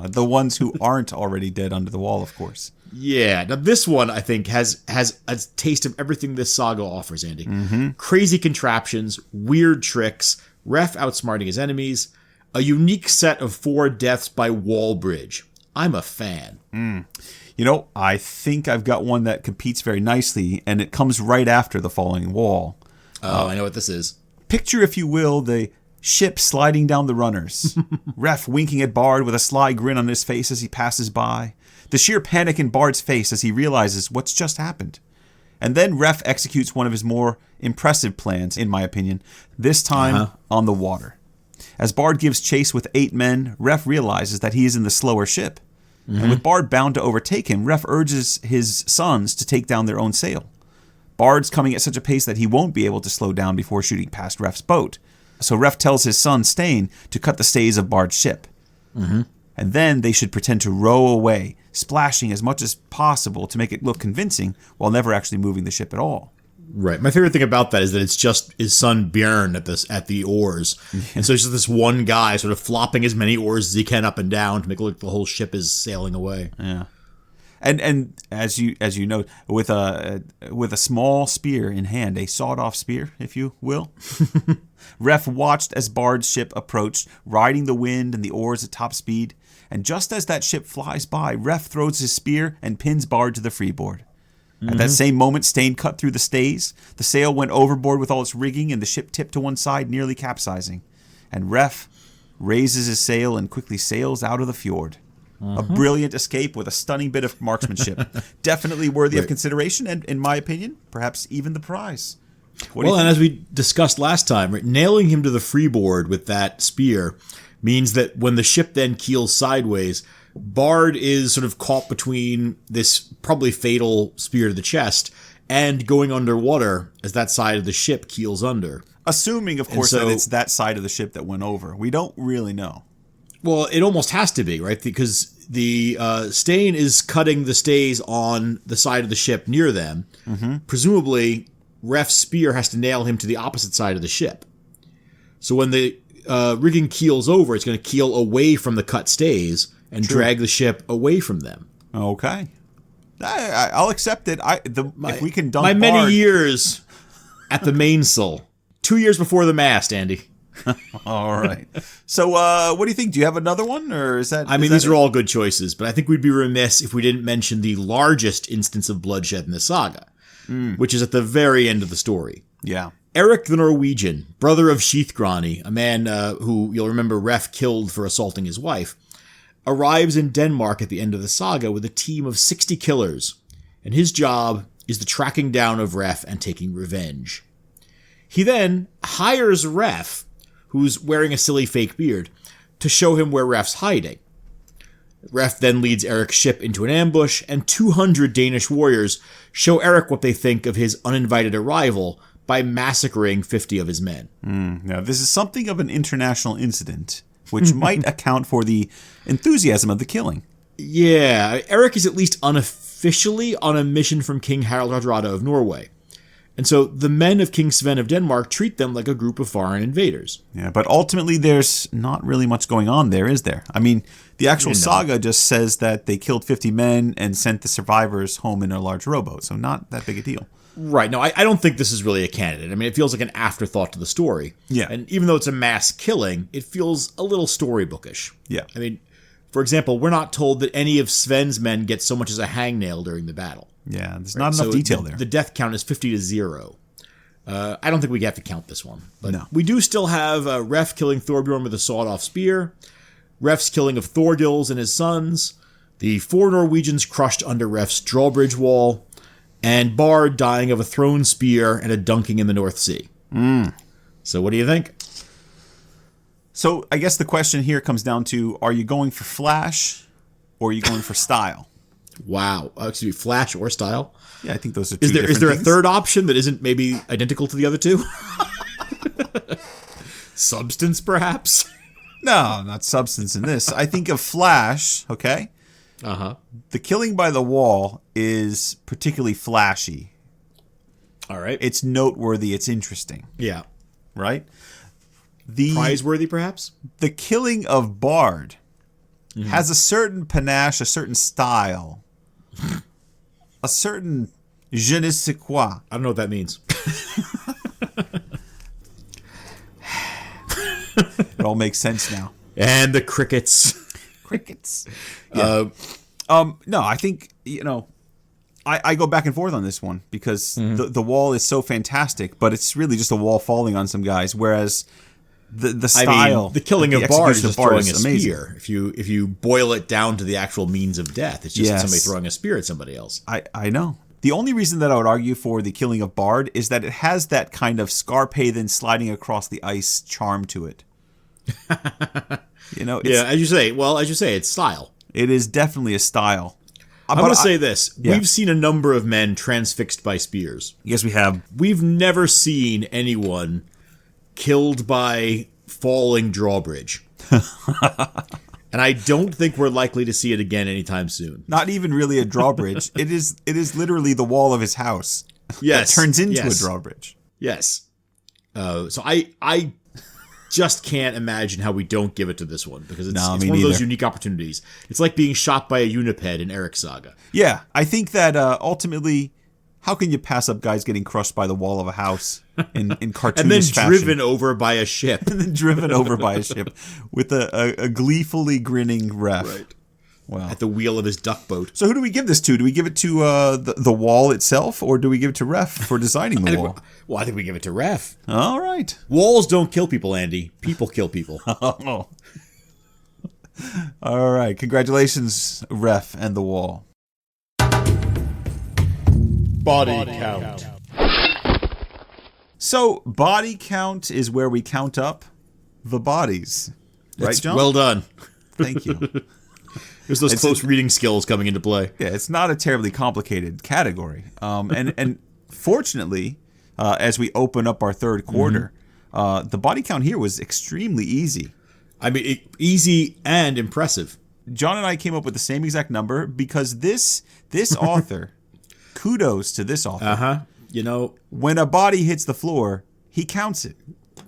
The ones who aren't already dead under the wall, of course. Yeah, now this one, I think, has a taste of everything this saga offers, Andy. Crazy contraptions, weird tricks, Ref outsmarting his enemies, a unique set of 4 deaths by wall bridge. I'm a fan. You know, I think I've got one that competes very nicely, and it comes right after the falling wall. Oh, I know what this is. Picture, if you will, the ship sliding down the runners. Ref winking at Bard with a sly grin on his face as he passes by. The sheer panic in Bard's face as he realizes what's just happened. And then Ref executes one of his more impressive plans, in my opinion, this time on the water. As Bard gives chase with 8 men, Ref realizes that he is in the slower ship. And with Bard bound to overtake him, Ref urges his sons to take down their own sail. Bard's coming at such a pace that he won't be able to slow down before shooting past Ref's boat. So Ref tells his son, Stain, to cut the stays of Bard's ship. And then they should pretend to row away, splashing as much as possible to make it look convincing while never actually moving the ship at all. Right. My favorite thing about that is that it's just his son Björn at the oars. And so it's just this one guy sort of flopping as many oars as he can up and down to make it look like the whole ship is sailing away. Yeah. And as you know, with a small spear in hand, a sawed-off spear, if you will, Ref watched as Bard's ship approached, riding the wind and the oars at top speed. And just as that ship flies by, Ref throws his spear and pins Bard to the freeboard. At that same moment, Stain cut through the stays. The sail went overboard with all its rigging, and the ship tipped to one side, nearly capsizing. And Ref raises his sail and quickly sails out of the fjord. A brilliant escape with a stunning bit of marksmanship. Definitely worthy of consideration, and, in my opinion, perhaps even the prize. Well, and as we discussed last time, right, nailing him to the freeboard with that spear means that when the ship then keels sideways, Bard is sort of caught between this probably fatal spear to the chest and going underwater as that side of the ship keels under. Assuming, of course, that it's that side of the ship that went over. We don't really know. Well, it almost has to be, right? Because the Stain is cutting the stays on the side of the ship near them. Presumably, Ref's spear has to nail him to the opposite side of the ship. So when the rigging keels over, it's going to keel away from the cut stays and drag the ship away from them. Okay. I'll accept it. If we can dunk my Bard... many years at the mainsail. 2 years before the mast, Andy. All right. So what do you think? Do you have another one? Or is that... these are all good choices, but I think we'd be remiss if we didn't mention the largest instance of bloodshed in the saga, which is at the very end of the story. Yeah. Eric the Norwegian, brother of Sheathgrani, a man who you'll remember Ref killed for assaulting his wife, arrives in Denmark at the end of the saga with a team of 60 killers, and his job is the tracking down of Ref and taking revenge. He then hires Ref, who's wearing a silly fake beard, to show him where Ref's hiding. Ref then leads Eric's ship into an ambush, and 200 Danish warriors show Eric what they think of his uninvited arrival by massacring 50 of his men. Now, this is something of an international incident, which might account for the enthusiasm of the killing. Yeah, Eric is at least unofficially on a mission from King Harald Hardrada of Norway. And so the men of King Sven of Denmark treat them like a group of foreign invaders. Yeah, but ultimately there's not really much going on there, is there? I mean, the actual saga just says that they killed 50 men and sent the survivors home in a large rowboat, so not that big a deal. Right. No, I don't think this is really a candidate. I mean, it feels like an afterthought to the story. Yeah. And even though it's a mass killing, it feels a little storybookish. Yeah. I mean, for example, we're not told that any of Sven's men get so much as a hangnail during the battle. Yeah, there's not enough detail there. The death count is 50 to 0. I don't think we have to count this one. But no. We do still have Ref killing Thorbjorn with a sawed-off spear, Ref's killing of Thorgils and his sons, the 4 Norwegians crushed under Ref's drawbridge wall, and Bard dying of a thrown spear and a dunking in the North Sea. So what do you think? So I guess the question here comes down to, are you going for flash or are you going for style? Wow. Excuse me, flash or style? Yeah, I think those are two Is there things. a third option that isn't maybe identical to the other two? Substance, perhaps? No, not substance in this. I think of flash, okay? Uh-huh. The killing by the wall is particularly flashy. All right. It's noteworthy. It's interesting, Yeah. right? Prizeworthy, perhaps? The killing of Bard has a certain panache, a certain style, a certain je ne sais quoi. I don't know what that means. It all makes sense now. And the crickets. Crickets. Yeah. No, I think, I go back and forth on this one because the wall is so fantastic, but it's really just a wall falling on some guys, whereas the style, the killing of Bard is just throwing a amazing. spear. If you boil it down to the actual means of death, it's just somebody throwing a spear at somebody else. I know. The only reason that I would argue for the killing of Bard is that it has that kind of Scarpathan sliding across the ice charm to it. As you say, it's style. It is definitely a style. I'm going to say this. Yeah. We've seen a number of men transfixed by spears. Yes, we have. We've never seen anyone killed by falling drawbridge. And I don't think we're likely to see it again anytime soon. Not even really a drawbridge. It is literally the wall of his house. Yes. That turns into a drawbridge. Yes. So I just can't imagine how we don't give it to this one, because it's one of those unique opportunities. It's like being shot by a uniped in Eric's Saga. Yeah, I think that ultimately, how can you pass up guys getting crushed by the wall of a house in cartoonish and then fashion? Driven over by a ship. And then driven over by a ship with a gleefully grinning ref. Right. Wow. At the wheel of his duck boat. So who do we give this to? Do we give it to the wall itself, or do we give it to Ref for designing the wall? I think we give it to Ref. All right. Walls don't kill people, Andy. People kill people. Oh. All right. Congratulations, Ref and the wall. Body count. So, body count is where we count up the bodies. Right, John? Well done. Thank you. There's those close reading skills coming into play. Yeah, it's not a terribly complicated category. And fortunately, as we open up our third quarter, the body count here was extremely easy. I mean, easy and impressive. John and I came up with the same exact number because this author, kudos to this author. When a body hits the floor, he counts it.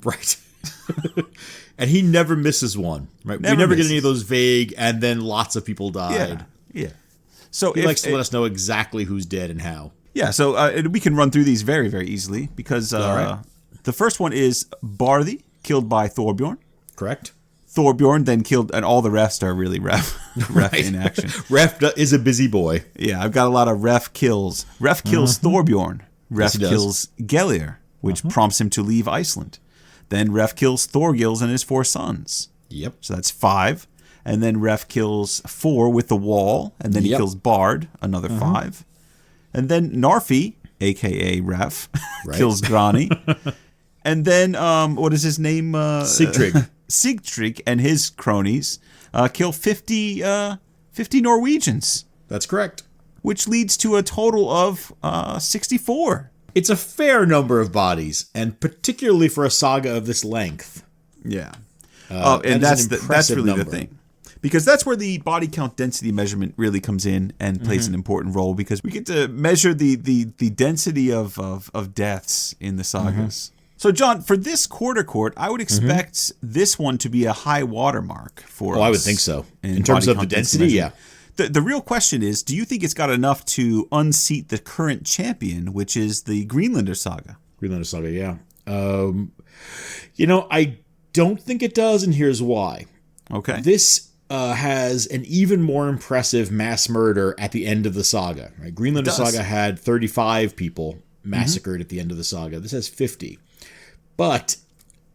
Right. And he never misses one, right? We never get any of those vague, and then lots of people died. Yeah. So he likes to let us know exactly who's dead and how. Yeah, so we can run through these very, very easily, because the first one is Barthy, killed by Thorbjorn. Correct. Thorbjorn then killed, and all the rest are really Ref in action. Ref is a busy boy. Yeah, I've got a lot of Ref kills. Ref kills Thorbjorn. Ref kills Gellir, which prompts him to leave Iceland. Then Ref kills Thorgils and his 4 sons. Yep. So that's 5. And then Ref kills 4 with the wall. And then he kills Bard, another 5. And then Narfi, a.k.a. Ref, kills Grani. And then, what is his name? Sigtrig. Sigtrig and his cronies kill 50 Norwegians. That's correct. Which leads to a total of 64. It's a fair number of bodies, and particularly for a saga of this length. Yeah. And that's really the thing. Because that's where the body count density measurement really comes in and plays an important role, because we get to measure the density of deaths in the sagas. So, John, for this quarter court, I would expect this one to be a high watermark for us. Oh, I would think so. In terms of the density, yeah. The real question is, do you think it's got enough to unseat the current champion, which is the Greenlander Saga? Greenlander Saga, yeah. I don't think it does, and here's why. Okay. This has an even more impressive mass murder at the end of the saga. Right? Greenlander Saga had 35 people massacred at the end of the saga. This has 50. But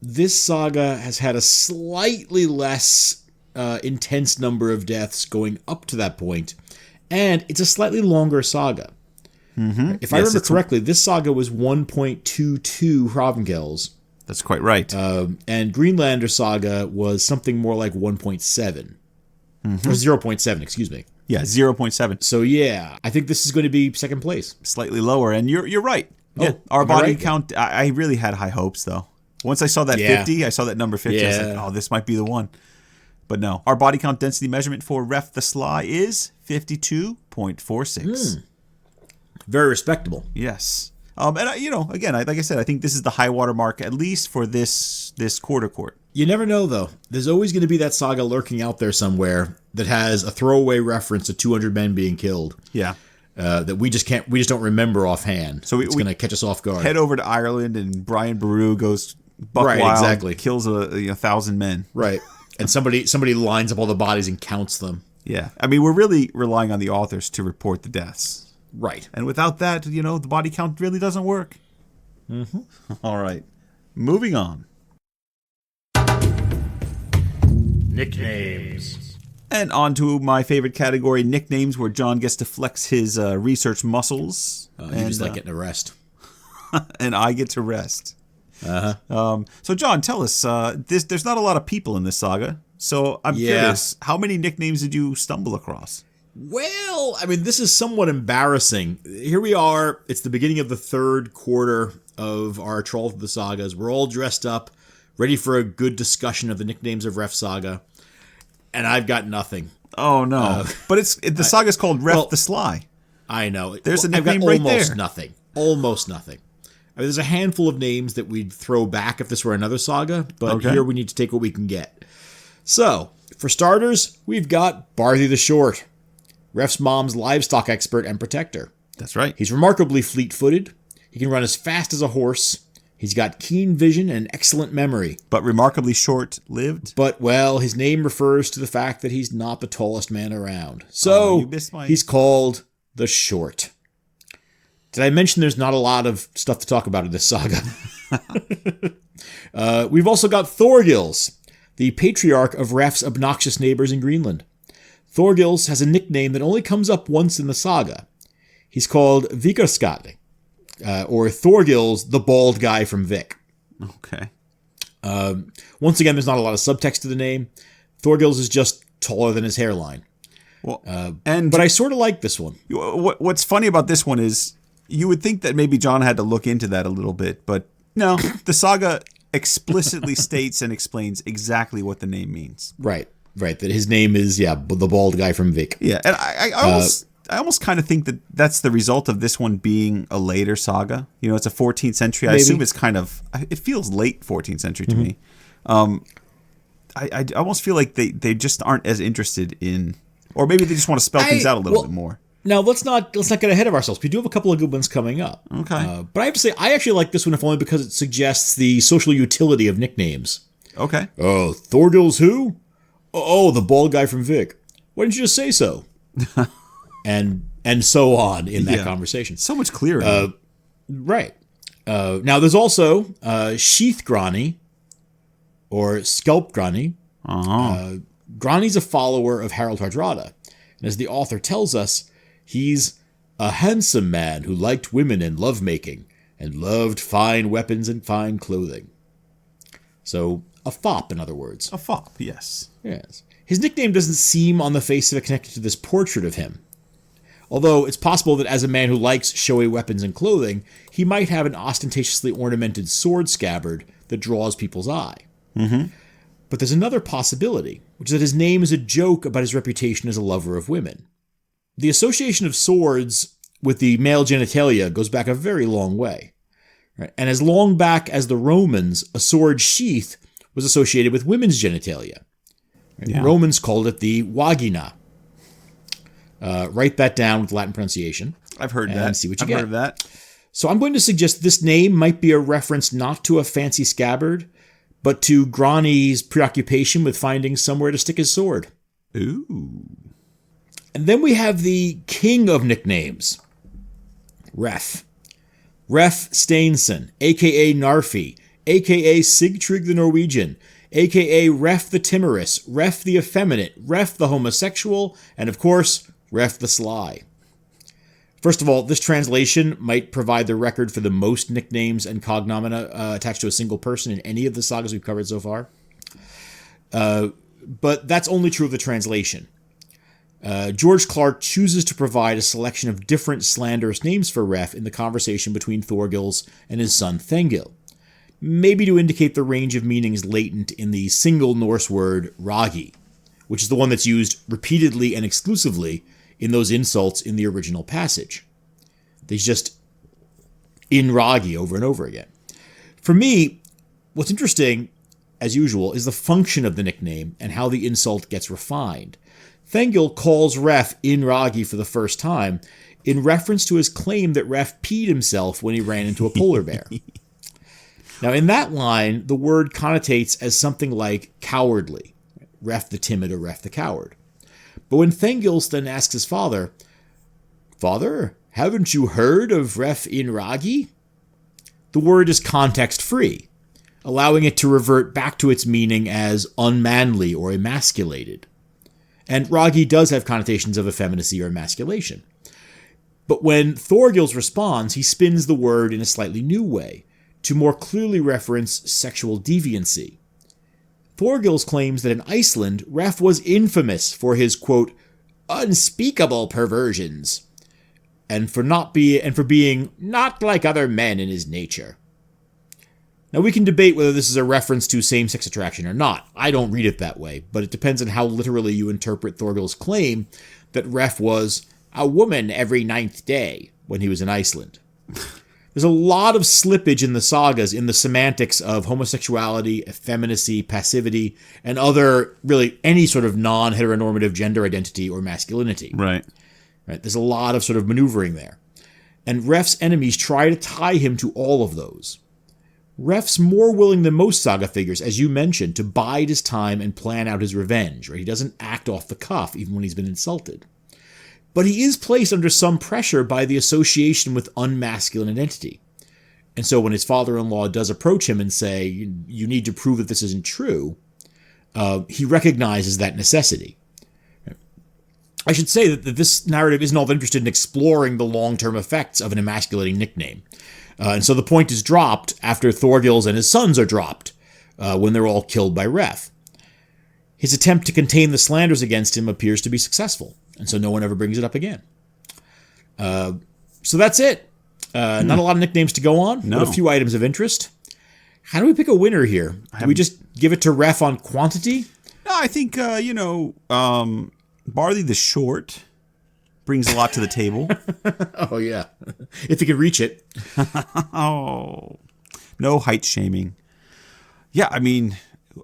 this saga has had a slightly less intense number of deaths going up to that point, and it's a slightly longer saga. If I remember correctly, this saga was 1.22 Hravengels. That's quite right. And Greenlander Saga was something more like 1.7. Or 0.7, excuse me. Yeah, 0.7. So yeah, I think this is going to be second place. Slightly lower, and you're right. Yeah, our body count, I really had high hopes, though. Once I saw that 50, I saw that number 50, I was like, oh, this might be the one. But no, our body count density measurement for Ref the Sly is 52.46. Very respectable. Yes. And again, like I said, I think this is the high water mark, at least for this quarter court. You never know, though. There's always going to be that saga lurking out there somewhere that has a throwaway reference to 200 men being killed. Yeah. That we just don't remember offhand. So it's going to catch us off guard. Head over to Ireland, and Brian Boru goes buck wild, exactly. Kills 1,000 men. Right. And somebody lines up all the bodies and counts them. Yeah. I mean, we're really relying on the authors to report the deaths. Right. And without that, the body count really doesn't work. All right. Moving on. Nicknames. And on to my favorite category, nicknames, where John gets to flex his research muscles. You just like getting a rest. And I get to rest. So, John, tell us, there's not a lot of people in this saga. So I'm curious, how many nicknames did you stumble across? Well, I mean, this is somewhat embarrassing. Here we are. It's the beginning of the third quarter of our Troll of the Sagas. We're all dressed up, ready for a good discussion of the nicknames of Ref Saga. And I've got nothing. Oh, no. But the saga's called Ref the Sly. I know. There's a nickname right there. Almost nothing. Almost nothing. I mean, there's a handful of names that we'd throw back if this were another saga, but here we need to take what we can get. So, for starters, we've got Barthy the Short, Ref's mom's livestock expert and protector. That's right. He's remarkably fleet-footed. He can run as fast as a horse. He's got keen vision and excellent memory. But remarkably short-lived? But, well, his name refers to the fact that he's not the tallest man around. So, he's called the Short. Did I mention there's not a lot of stuff to talk about in this saga? We've also got Thorgils, the patriarch of Ref's obnoxious neighbors in Greenland. Thorgils has a nickname that only comes up once in the saga. He's called Vikarskatli, or Thorgils, the bald guy from Vic. Okay. Once again, there's not a lot of subtext to the name. Thorgils is just taller than his hairline. Well, but I sort of like this one. What's funny about this one is you would think that maybe John had to look into that a little bit, but no, the saga explicitly states and explains exactly what the name means. Right. That his name is, the bald guy from Vic. Yeah, and I almost kind of think that that's the result of this one being a later saga. It's a 14th century. I assume it's it feels late 14th century to me. I almost feel like they just aren't as interested in, or maybe they just want to spell things out a little bit more. Now, let's not get ahead of ourselves. We do have a couple of good ones coming up. Okay. But I have to say, I actually like this one, if only because it suggests the social utility of nicknames. Okay. Oh, Thorgils who? Oh, the bald guy from Vic. Why didn't you just say so? and so on in that conversation. So much clearer. Right. Now, there's also Sheath Grani, or Skelp Grani. Grani's a follower of Harald Hardrada. And as the author tells us, he's a handsome man who liked women and lovemaking, and loved fine weapons and fine clothing. So, a fop, in other words. A fop, yes. Yes. His nickname doesn't seem on the face of it connected to this portrait of him. Although it's possible that as a man who likes showy weapons and clothing, he might have an ostentatiously ornamented sword scabbard that draws people's eye. But there's another possibility, which is that his name is a joke about his reputation as a lover of women. The association of swords with the male genitalia goes back a very long way. Right? And as long back as the Romans, a sword sheath was associated with women's genitalia. Right? Yeah. Romans called it the vagina. Write that down with Latin pronunciation. I've heard that. See what you get. I've heard of that. So I'm going to suggest this name might be a reference not to a fancy scabbard, but to Grani's preoccupation with finding somewhere to stick his sword. Ooh. And then we have the king of nicknames, Ref. Ref Steinson, a.k.a. Narfi, a.k.a. Sigtrig the Norwegian, a.k.a. Ref the Timorous, Ref the Effeminate, Ref the Homosexual, and of course, Ref the Sly. First of all, this translation might provide the record for the most nicknames and cognomina attached to a single person in any of the sagas we've covered so far. But that's only true of the translation. George Clark chooses to provide a selection of different slanderous names for Ref in the conversation between Thorgils and his son Thengil, maybe to indicate the range of meanings latent in the single Norse word ragi, which is the one that's used repeatedly and exclusively in those insults in the original passage. There's just in ragi over and over again. For me, what's interesting, as usual, is the function of the nickname and how the insult gets refined. Thengil calls Ref in ragi for the first time in reference to his claim that Ref peed himself when he ran into a polar bear. Now, in that line, the word connotates as something like cowardly, Ref the timid or Ref the coward. But when Thengil then asks his father, "Father, haven't you heard of Ref in ragi?" the word is context-free, allowing it to revert back to its meaning as unmanly or emasculated. And ragi does have connotations of effeminacy or emasculation. But when Thorgils responds, he spins the word in a slightly new way, to more clearly reference sexual deviancy. Thorgils claims that in Iceland, Ref was infamous for his, quote, unspeakable perversions, and for being not like other men in his nature. Now, we can debate whether this is a reference to same-sex attraction or not. I don't read it that way, but it depends on how literally you interpret Thorgils' claim that Ref was a woman every 9th day when he was in Iceland. There's a lot of slippage in the sagas in the semantics of homosexuality, effeminacy, passivity, and other, really, any sort of non-heteronormative gender identity or masculinity. Right. There's a lot of sort of maneuvering there. And Ref's enemies try to tie him to all of those. Ref's more willing than most saga figures, as you mentioned, to bide his time and plan out his revenge. Right? He doesn't act off the cuff, even when he's been insulted. But he is placed under some pressure by the association with unmasculine identity. And so when his father-in-law does approach him and say, you need to prove that this isn't true, he recognizes that necessity. I should say that this narrative isn't all that interested in exploring the long-term effects of an emasculating nickname. And so the point is dropped after Thorgils and his sons are dropped, when they're all killed by Ref. His attempt to contain the slanders against him appears to be successful, and so no one ever brings it up again. So that's it. Not a lot of nicknames to go on, but a few items of interest. How do we pick a winner here? Do we just give it to Ref on quantity? No, I think, Barley the Short brings a lot to the table. Oh, yeah. If he could reach it. Oh, no height shaming. Yeah, I mean,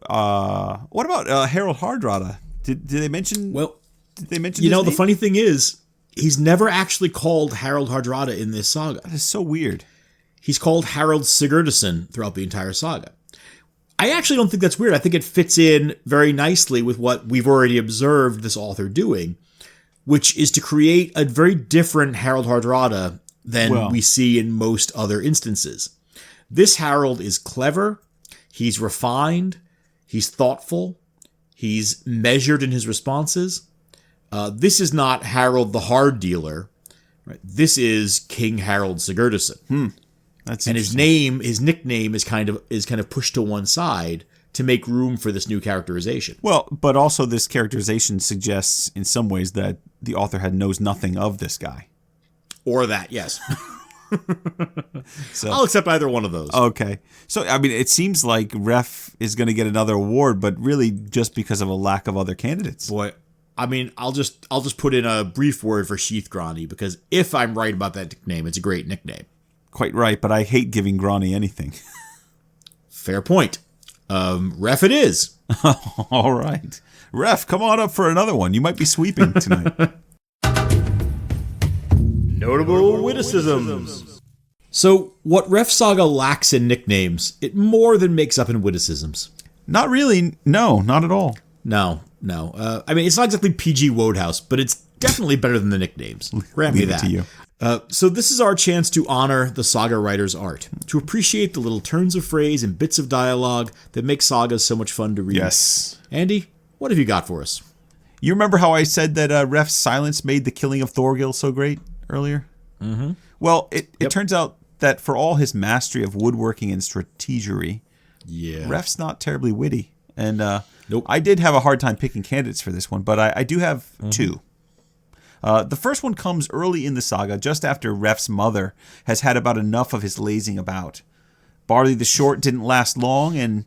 what about Harold Hardrada? Did they mention? Well, did they mention? You know, the funny thing is, he's never actually called Harold Hardrada in this saga. That is so weird. He's called Harold Sigurdarson throughout the entire saga. I actually don't think that's weird. I think it fits in very nicely with what we've already observed this author doing, which is to create a very different Harold Hardrada than we see in most other instances. This Harold is clever, he's refined, he's thoughtful, he's measured in his responses. This is not Harold the Hard Dealer. Right? This is King Harold Sigurdarson. And his nickname is kind of pushed to one side to make room for this new characterization. Well, but also this characterization suggests in some ways that the author knows nothing of this guy. Or that, yes. So I'll accept either one of those. okay. So I mean, it seems like Ref is going to get another award, but really just because of a lack of other candidates. Boy, I mean, I'll just put in a brief word for Sheath Grani, because if I'm right about that nickname, it's a great nickname. Quite right, but I hate giving Grani anything. Fair point. Ref it is. All right. Ref, come on up for another one. You might be sweeping tonight. Notable Witticisms. So, what Ref Saga lacks in nicknames, it more than makes up in witticisms. Not really. No, not at all. No. I mean, it's not exactly PG Wodehouse, but it's definitely better than the nicknames. Grant me Leave it that. to you. So this is our chance to honor the saga writer's art, to appreciate the little turns of phrase and bits of dialogue that make sagas so much fun to read. Yes. Andy, what have you got for us? You remember how I said that Ref's silence made the killing of Thorgil so great earlier? Mm-hmm. Well, it turns out that for all his mastery of woodworking and strategery, Ref's not terribly witty. And nope. I did have a hard time picking candidates for this one, but I do have two. The first one comes early in the saga, just after Ref's mother has had about enough of his lazing about. Barley the Short didn't last long, and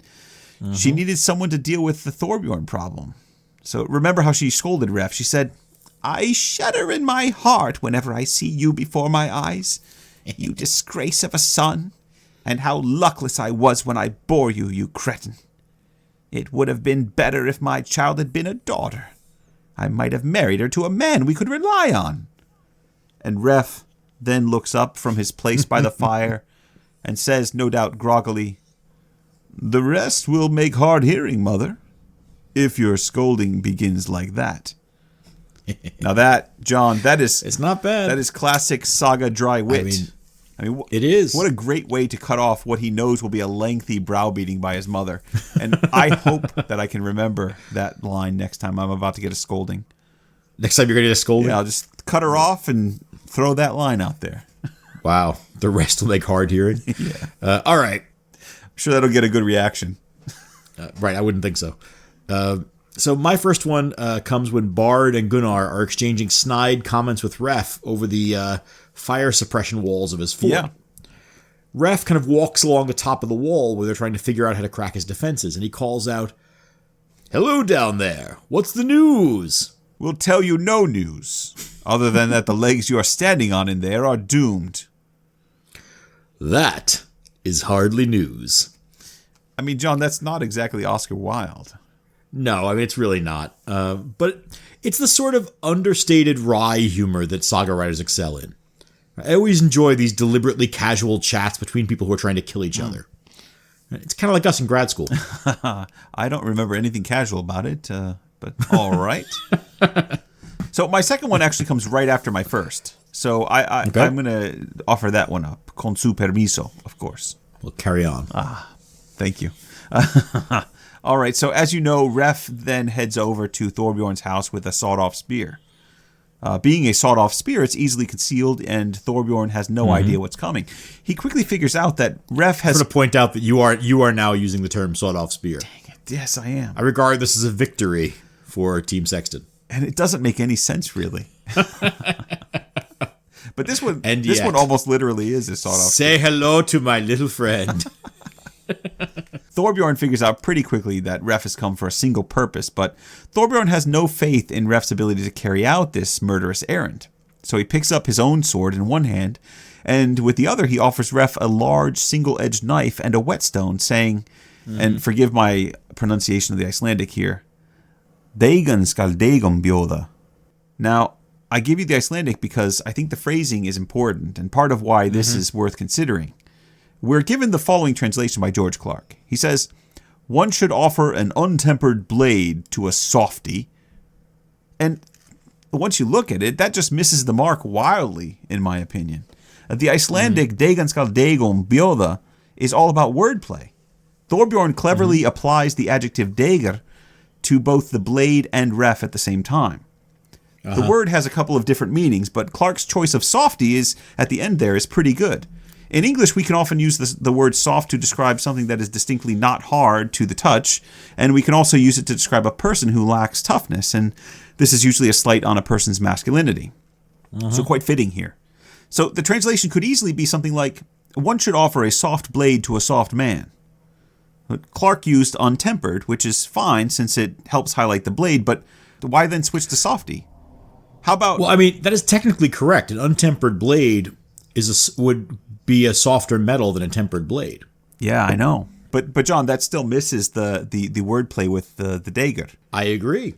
she needed someone to deal with the Thorbjorn problem. So remember how she scolded Ref. She said, "I shudder in my heart whenever I see you before my eyes, you disgrace of a son, and how luckless I was when I bore you, you cretin. It would have been better if my child had been a daughter. I might have married her to a man we could rely on." And Ref then looks up from his place by the fire and says, no doubt groggily, "The rest will make hard hearing, mother, if your scolding begins like that." Now that, John, It's not bad. that is classic saga dry wit. I mean, it is. What a great way to cut off what he knows will be a lengthy browbeating by his mother. And I hope that I can remember that line next time I'm about to get a scolding. Next time you're going to get a scolding? Yeah, I'll just cut her off and throw that line out there. Wow. The rest will make hard hearing? Yeah. All right. I'm sure that'll get a good reaction. Right, I wouldn't think so. So my first one comes when Bard and Gunnar are exchanging snide comments with Ref over the fire suppression walls of his fort. Yeah. Ref kind of walks along the top of the wall where they're trying to figure out how to crack his defenses, and he calls out, "Hello down there. What's the news?" We'll tell you no news, other than that the legs you are standing on in there are doomed. That is hardly news. I mean, John, that's not exactly Oscar Wilde. No, I mean, it's really not. But it's the sort of understated wry humor that saga writers excel in. I always enjoy these deliberately casual chats between people who are trying to kill each other. It's kind of like us in grad school. I don't remember anything casual about it, but all right. So my second one actually comes right after my first. So I'm going to offer that one up. Con su permiso, of course. We'll carry on. Thank you. All right, so as you know, Ref then heads over to Thorbjorn's house with a sawed-off spear. Being a sawed-off spear, it's easily concealed, and Thorbjorn has no idea what's coming. He quickly figures out that Ref has... I'm going to point out that you are now using the term sawed-off spear. Dang it, yes, I am. I regard this as a victory for Team Sexton. And it doesn't make any sense, really. But this one one almost literally is a sawed-off spear. Say hello to my little friend. Thorbjorn figures out pretty quickly that Ref has come for a single purpose, but Thorbjorn has no faith in Ref's ability to carry out this murderous errand. So he picks up his own sword in one hand, and with the other he offers Ref a large single-edged knife and a whetstone, saying, and forgive my pronunciation of the Icelandic here, "Degan skal degum bjóða." Now, I give you the Icelandic because I think the phrasing is important, and part of why this is worth considering. We're given the following translation by George Clark. He says, "One should offer an untempered blade to a softy." And once you look at it, that just misses the mark wildly, in my opinion. The Icelandic "Degan skal degum bjóða" is all about wordplay. Thorbjorn cleverly applies the adjective "degr" to both the blade and Ref at the same time. The word has a couple of different meanings, but Clark's choice of softy is at the end there is pretty good. In English, we can often use the word soft to describe something that is distinctly not hard to the touch, and we can also use it to describe a person who lacks toughness, and this is usually a slight on a person's masculinity. So quite fitting here. So the translation could easily be something like, one should offer a soft blade to a soft man. But Clark used untempered, which is fine since it helps highlight the blade, but why then switch to softy? How about... Well, I mean, that is technically correct. An untempered blade would be a softer metal than a tempered blade. Yeah, I know. But John, that still misses the wordplay with the dagger. I agree.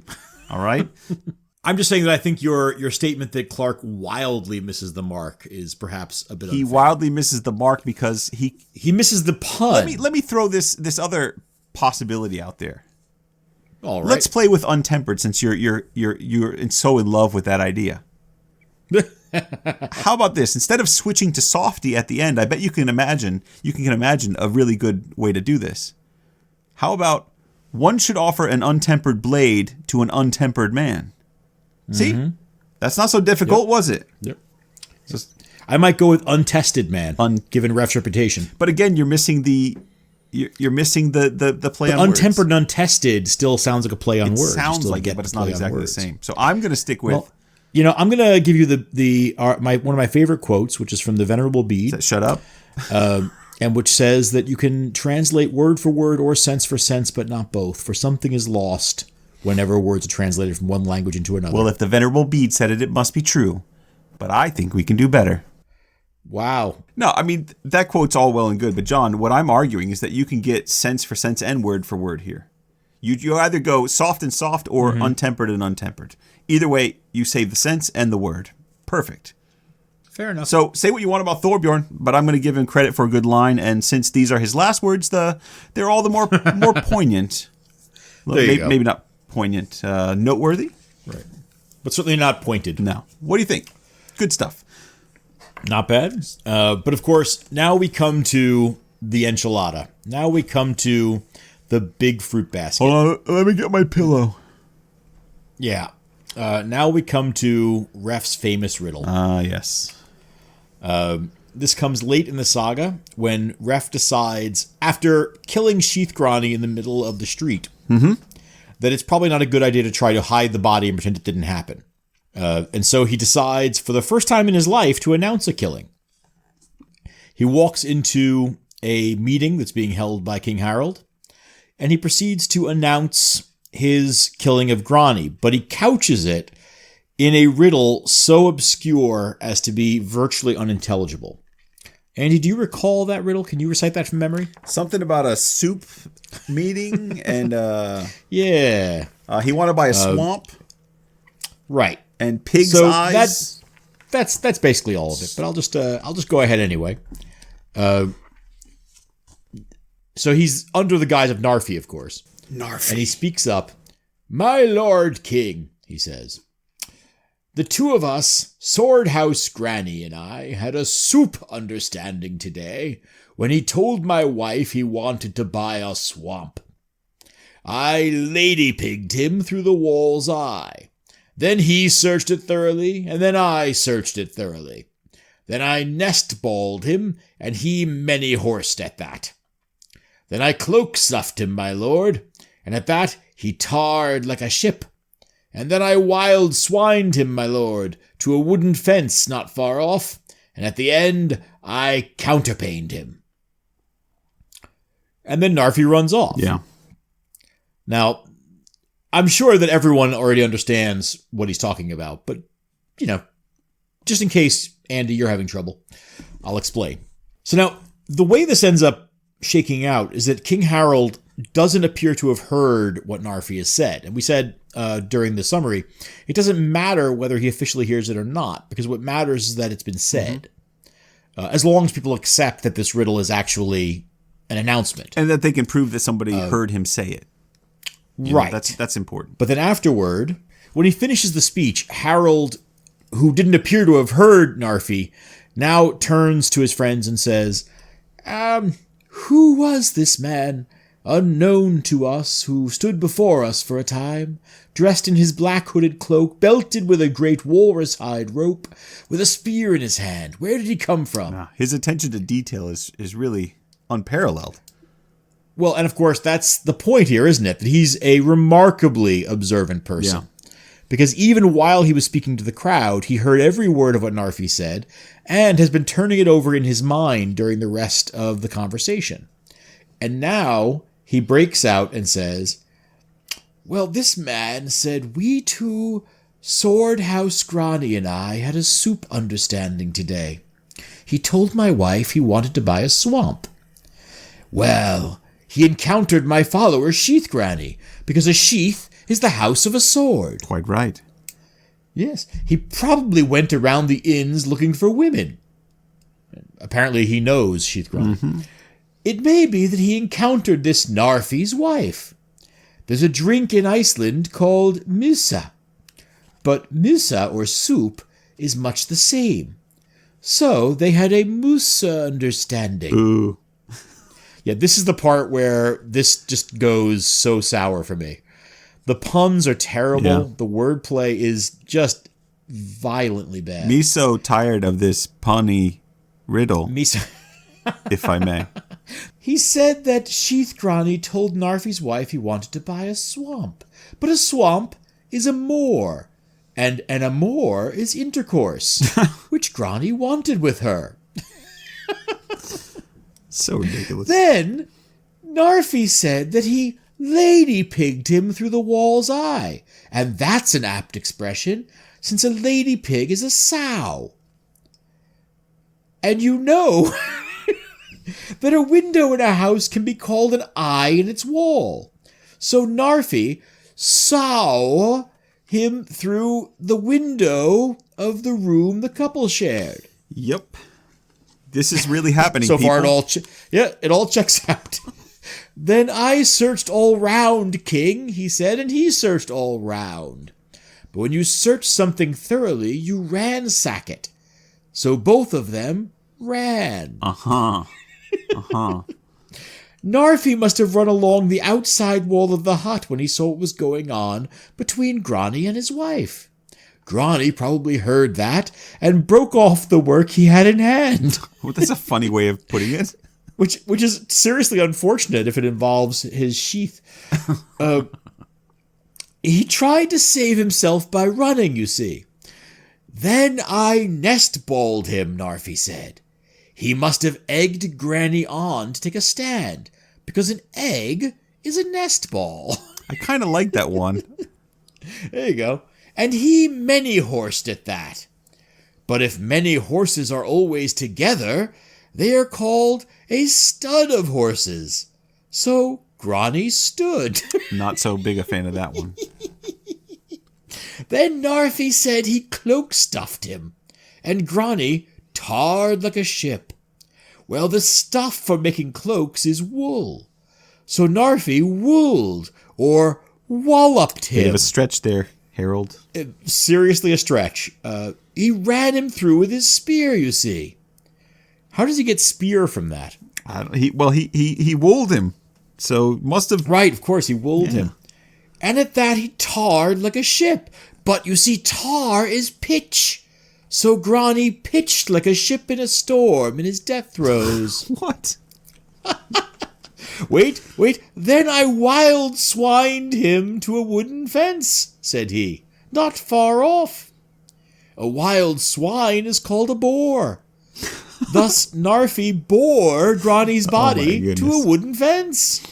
All right? I'm just saying that I think your statement that Clark wildly misses the mark is perhaps a bit unfair. He wildly misses the mark because he misses the pun. Let me throw this other possibility out there. All right. Let's play with untempered since you're so in love with that idea. How about this? Instead of switching to softy at the end, I bet you can imagine a really good way to do this. How about one should offer an untempered blade to an untempered man? See? That's not so difficult, was it? Yep. I might go with untested man, given Ref's reputation. But again, you're missing the play on words. Untempered and untested still sounds like a play on words. It sounds like it, but it's not exactly the same. So I'm going to stick with... Well, I'm going to give you one of my favorite quotes, which is from the Venerable Bede. Shut up. And which says that you can translate word for word or sense for sense, but not both. For something is lost whenever words are translated from one language into another. Well, if the Venerable Bede said it, it must be true. But I think we can do better. Wow. No, I mean, that quote's all well and good. But John, what I'm arguing is that you can get sense for sense and word for word here. You either go soft and soft or untempered and untempered. Either way, you save the sense and the word. Perfect. Fair enough. So say what you want about Thorbjorn, but I'm going to give him credit for a good line. And since these are his last words, they're all the more poignant. Maybe not poignant. Noteworthy? Right. But certainly not pointed. No. What do you think? Good stuff. Not bad. But of course, now we come to the enchilada. Now we come to the big fruit basket. Hold on, let me get my pillow. Yeah. Now we come to Ref's famous riddle. Yes. This comes late in the saga when Ref decides, after killing Sheathgrani in the middle of the street, that it's probably not a good idea to try to hide the body and pretend it didn't happen. And so he decides, for the first time in his life, to announce a killing. He walks into a meeting that's being held by King Harold, and he proceeds to announce his killing of Grani, but he couches it in a riddle so obscure as to be virtually unintelligible. Andy, do you recall that riddle? Can you recite that from memory? Something about a soup meeting and yeah. He wanted to buy a swamp. Right. And pig's eyes. That's basically all of it, but I'll just go ahead anyway. So he's under the guise of Narfi, of course. Narfi. And he speaks up. "My lord king," he says, "the two of us, Sword House Granny and I, had a soup understanding today when he told my wife he wanted to buy a swamp. I lady-pigged him through the wall's eye. Then he searched it thoroughly, and then I searched it thoroughly. Then I nest-balled him, and he many-horsed at that. Then I cloak-stuffed him, my lord, and at that he tarred like a ship. And then I wild-swined him, my lord, to a wooden fence not far off, and at the end I counterpaned him." And then Narfi runs off. Yeah. Now, I'm sure that everyone already understands what he's talking about, but, just in case, Andy, you're having trouble, I'll explain. So now, the way this ends up shaking out is that King Harold doesn't appear to have heard what Narfi has said. And we said during the summary, it doesn't matter whether he officially hears it or not, because what matters is that it's been said. As long as people accept that this riddle is actually an announcement. And that they can prove that somebody heard him say it. Right. That's important. But then afterward, when he finishes the speech, Harold, who didn't appear to have heard Narfi, now turns to his friends and says, "Who was this man, unknown to us, who stood before us for a time, dressed in his black hooded cloak, belted with a great walrus hide rope, with a spear in his hand? Where did he come from?" His attention to detail is really unparalleled. Well, and of course, that's the point here, isn't it? That he's a remarkably observant person. Yeah. because even while he was speaking to the crowd, he heard every word of what Narfi said and has been turning it over in his mind during the rest of the conversation. And now he breaks out and says, "Well, this man said we two, Sword House Grani and I, had a soup understanding today. He told my wife he wanted to buy a swamp. Well, he encountered my follower Sheath Granny, because a sheath is the house of a sword." Quite right. Yes, he probably went around the inns looking for women. Apparently he knows Sheath Granny. Mm-hmm. It may be that he encountered this Narfi's wife. There's a drink in Iceland called musa, but musa, or soup, is much the same. So they had a musa understanding. Ooh. Yeah, this is the part where this just goes so sour for me. The puns are terrible. Yeah. The wordplay is just violently bad. Me so tired of this punny riddle, if I may. He said that Sheath Grani told Narfi's wife he wanted to buy a swamp. But a swamp is a moor, and an amour is intercourse, which Grani wanted with her. So ridiculous. Then Narfi said that he lady-pigged him through the wall's eye, and that's an apt expression, since a lady pig is a sow. And you know that a window in a house can be called an eye in its wall. So Narfi saw him through the window of the room the couple shared. Yep. This is really happening, so people. Far, it all checks out. Then I searched all round, King, he said, and he searched all round. But when you search something thoroughly, you ransack it. So both of them ran. Narfi must have run along the outside wall of the hut when he saw what was going on between Grani and his wife. Grani probably heard that and broke off the work he had in hand. Well, that's a funny way of putting it. Which is seriously unfortunate if it involves his sheath. He tried to save himself by running, you see. Then I nest-balled him, Narfi said. He must have egged Granny on to take a stand, because an egg is a nest ball. I kind of like that one. There you go. And he many-horsed at that. But if many horses are always together, they are called a stud of horses. So Grani stood. Not so big a fan of that one. Then Narfi said he cloak-stuffed him, and Grani tarred like a ship. Well, the stuff for making cloaks is wool. So Narfi wooled, or walloped him. Bit of a stretch there, Harold. Seriously a stretch. He ran him through with his spear, you see. How does he get spear from that? He wooled him, so must have... Right, of course, he wooled him. And at that he tarred like a ship. But you see, tar is pitch. So Grani pitched like a ship in a storm in his death throes. What? Wait, then I wild swined him to a wooden fence, said he, not far off. A wild swine is called a boar. Thus Narfi bore Grani's body to a wooden fence.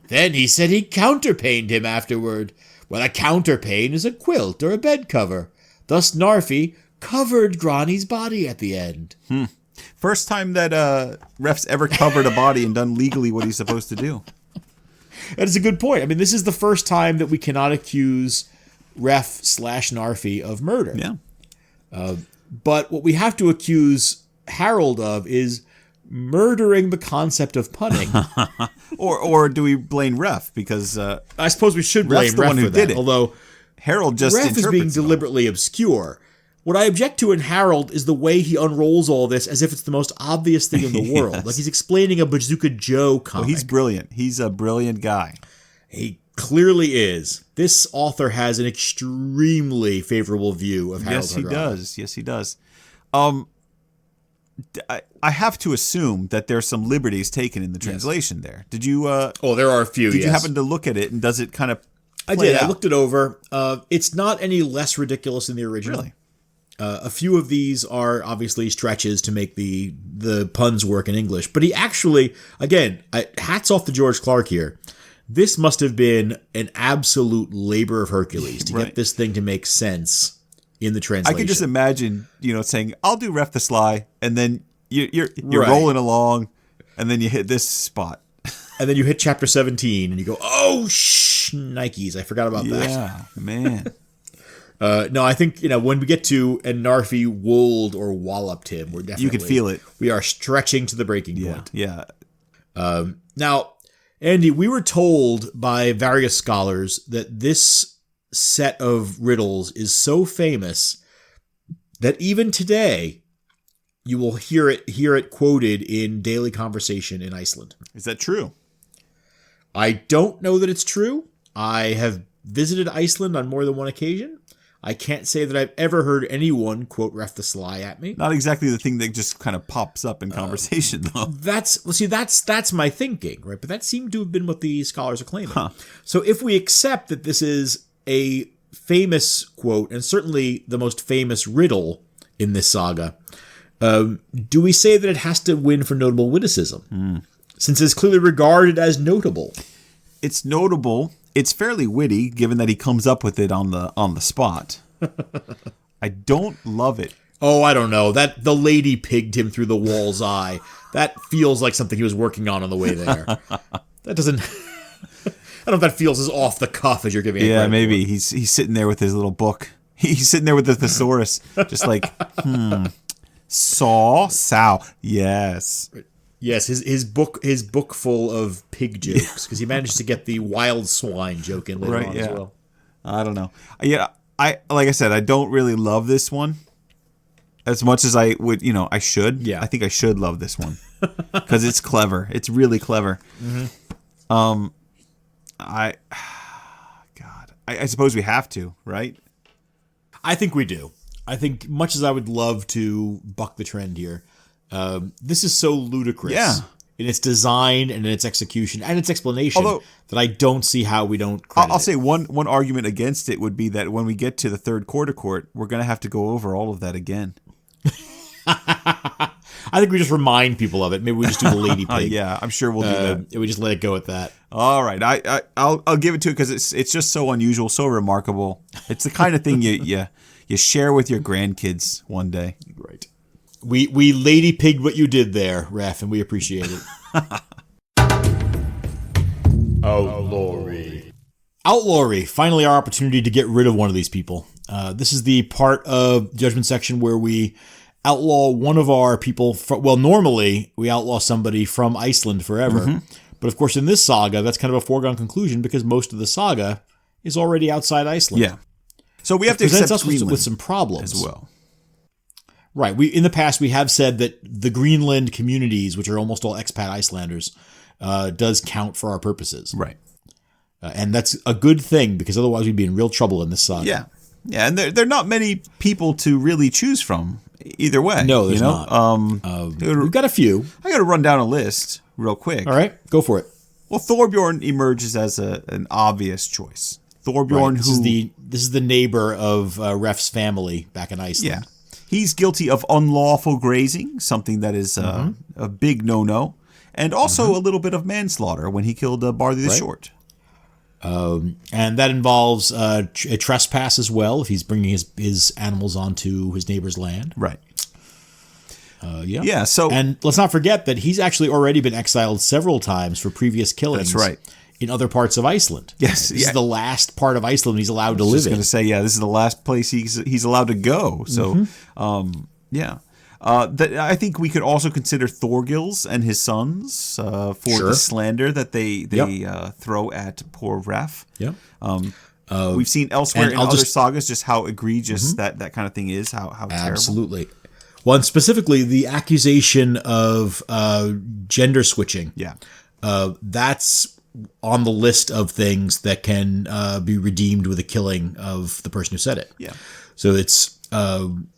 Then he said he counterpaned him afterward. Well, a counterpane is a quilt or a bed cover. Thus Narfi covered Grani's body at the end. First time that ref's ever covered a body and done legally what he's supposed to do. That is a good point. I mean, this is the first time that we cannot accuse Ref/Narfi of murder. Yeah. But what we have to accuse Harold of is murdering the concept of punning. or do we blame Ref? Because I suppose we should blame Ref's the Ref one who for did that. it. Although Harold just Ref is being deliberately obscure. What I object to in Harold is the way he unrolls all this as if it's the most obvious thing in the world. Yes. Like he's explaining a Bazooka Joe comic. Well, he's brilliant. He's a brilliant guy. He clearly is. This author has an extremely favorable view of Harold. Yes, he does. Yes, he does. I have to assume that there's some liberties taken in the translation there. Did you? Oh, there are a few. Did you happen to look at it, and does it kind of I play did. it I out. looked it over. It's not any less ridiculous than the original. Really? A few of these are obviously stretches to make the puns work in English. But he actually, again, hats off to George Clark here. This must have been an absolute labor of Hercules to get this thing to make sense in the translation. I can just imagine, saying, "I'll do Ref the Sly," and then you're Right. rolling along, and then you hit this spot. And then you hit chapter 17 and you go, oh, Nikes. I forgot about that. Yeah, man. No, I think, when we get to and Narfi wooled or walloped him, we're definitely... You could feel it. We are stretching to the breaking point. Yeah. Now, Andy, we were told by various scholars that this set of riddles is so famous that even today you will hear it quoted in daily conversation in Iceland. Is that true? I don't know that it's true. I have visited Iceland on more than one occasion. I can't say that I've ever heard anyone quote Ref the Sly at me. Not exactly the thing that just kind of pops up in conversation, though. That's my thinking, right? But that seemed to have been what the scholars are claiming. So if we accept that this is a famous quote, and certainly the most famous riddle in this saga, do we say that it has to win for notable witticism? Since it's clearly regarded as notable. It's notable. It's fairly witty, given that he comes up with it on the spot. I don't love it. Oh, I don't know. That the lady pigged him through the wall's eye. That feels like something he was working on the way there. That doesn't... I don't know if that feels as off the cuff as you're giving it. Yeah, maybe. He's sitting there with his little book. He's sitting there with the thesaurus, just like, sow. Yes. Yes, his book full of pig jokes, because he managed to get the wild swine joke in later on as well. I don't know. Yeah, like I said, I don't really love this one as much as I would. I should. Yeah, I think I should love this one because it's clever. It's really clever. Mm-hmm. I suppose we have to, right? I think we do. I think much as I would love to buck the trend here. This is so ludicrous in its design and in its execution and its explanation that I don't see how we don't credit I'll say one argument against it would be that when we get to the third quarter court, we're going to have to go over all of that again. I think we just remind people of it. Maybe we just do the lady pig. Yeah, I'm sure we'll do that. We just let it go at that. All right, I'll give it to it because it's just so unusual, so remarkable. It's the kind of thing you share with your grandkids one day. Right. We lady pigged what you did there, Ref, and we appreciate it. Outlawry. Outlawry. Finally, our opportunity to get rid of one of these people. This is the part of the judgment section where we outlaw one of our people. Normally, we outlaw somebody from Iceland forever. Mm-hmm. But of course, in this saga, that's kind of a foregone conclusion because most of the saga is already outside Iceland. Yeah. So we have to accept us Greenland with some problems as well. Right. In the past, we have said that the Greenland communities, which are almost all expat Icelanders, does count for our purposes. Right. And that's a good thing because otherwise we'd be in real trouble in this saga. Yeah. Yeah. And there are not many people to really choose from either way. No, there's not. We've got a few. I got to run down a list real quick. All right. Go for it. Well, Thorbjorn emerges as an obvious choice. Thorbjorn, right. This is the neighbor of Ref's family back in Iceland. Yeah. He's guilty of unlawful grazing, something that is a big no-no, and also a little bit of manslaughter when he killed Barley the Short. And that involves a trespass as well, if he's bringing his animals onto his neighbor's land. Right. Yeah. So, and let's not forget that he's actually already been exiled several times for previous killings. That's right. In other parts of Iceland. Yes. This is the last part of Iceland he's allowed to live in. I was going to say, this is the last place he's allowed to go. So, I think we could also consider Thorgils and his sons for the slander that they throw at poor Ref. Yeah. We've seen elsewhere in other sagas just how egregious that kind of thing is, how terrible. Absolutely. Well, and specifically the accusation of gender switching. Yeah. That's on the list of things that can be redeemed with the killing of the person who said it. Yeah. So it's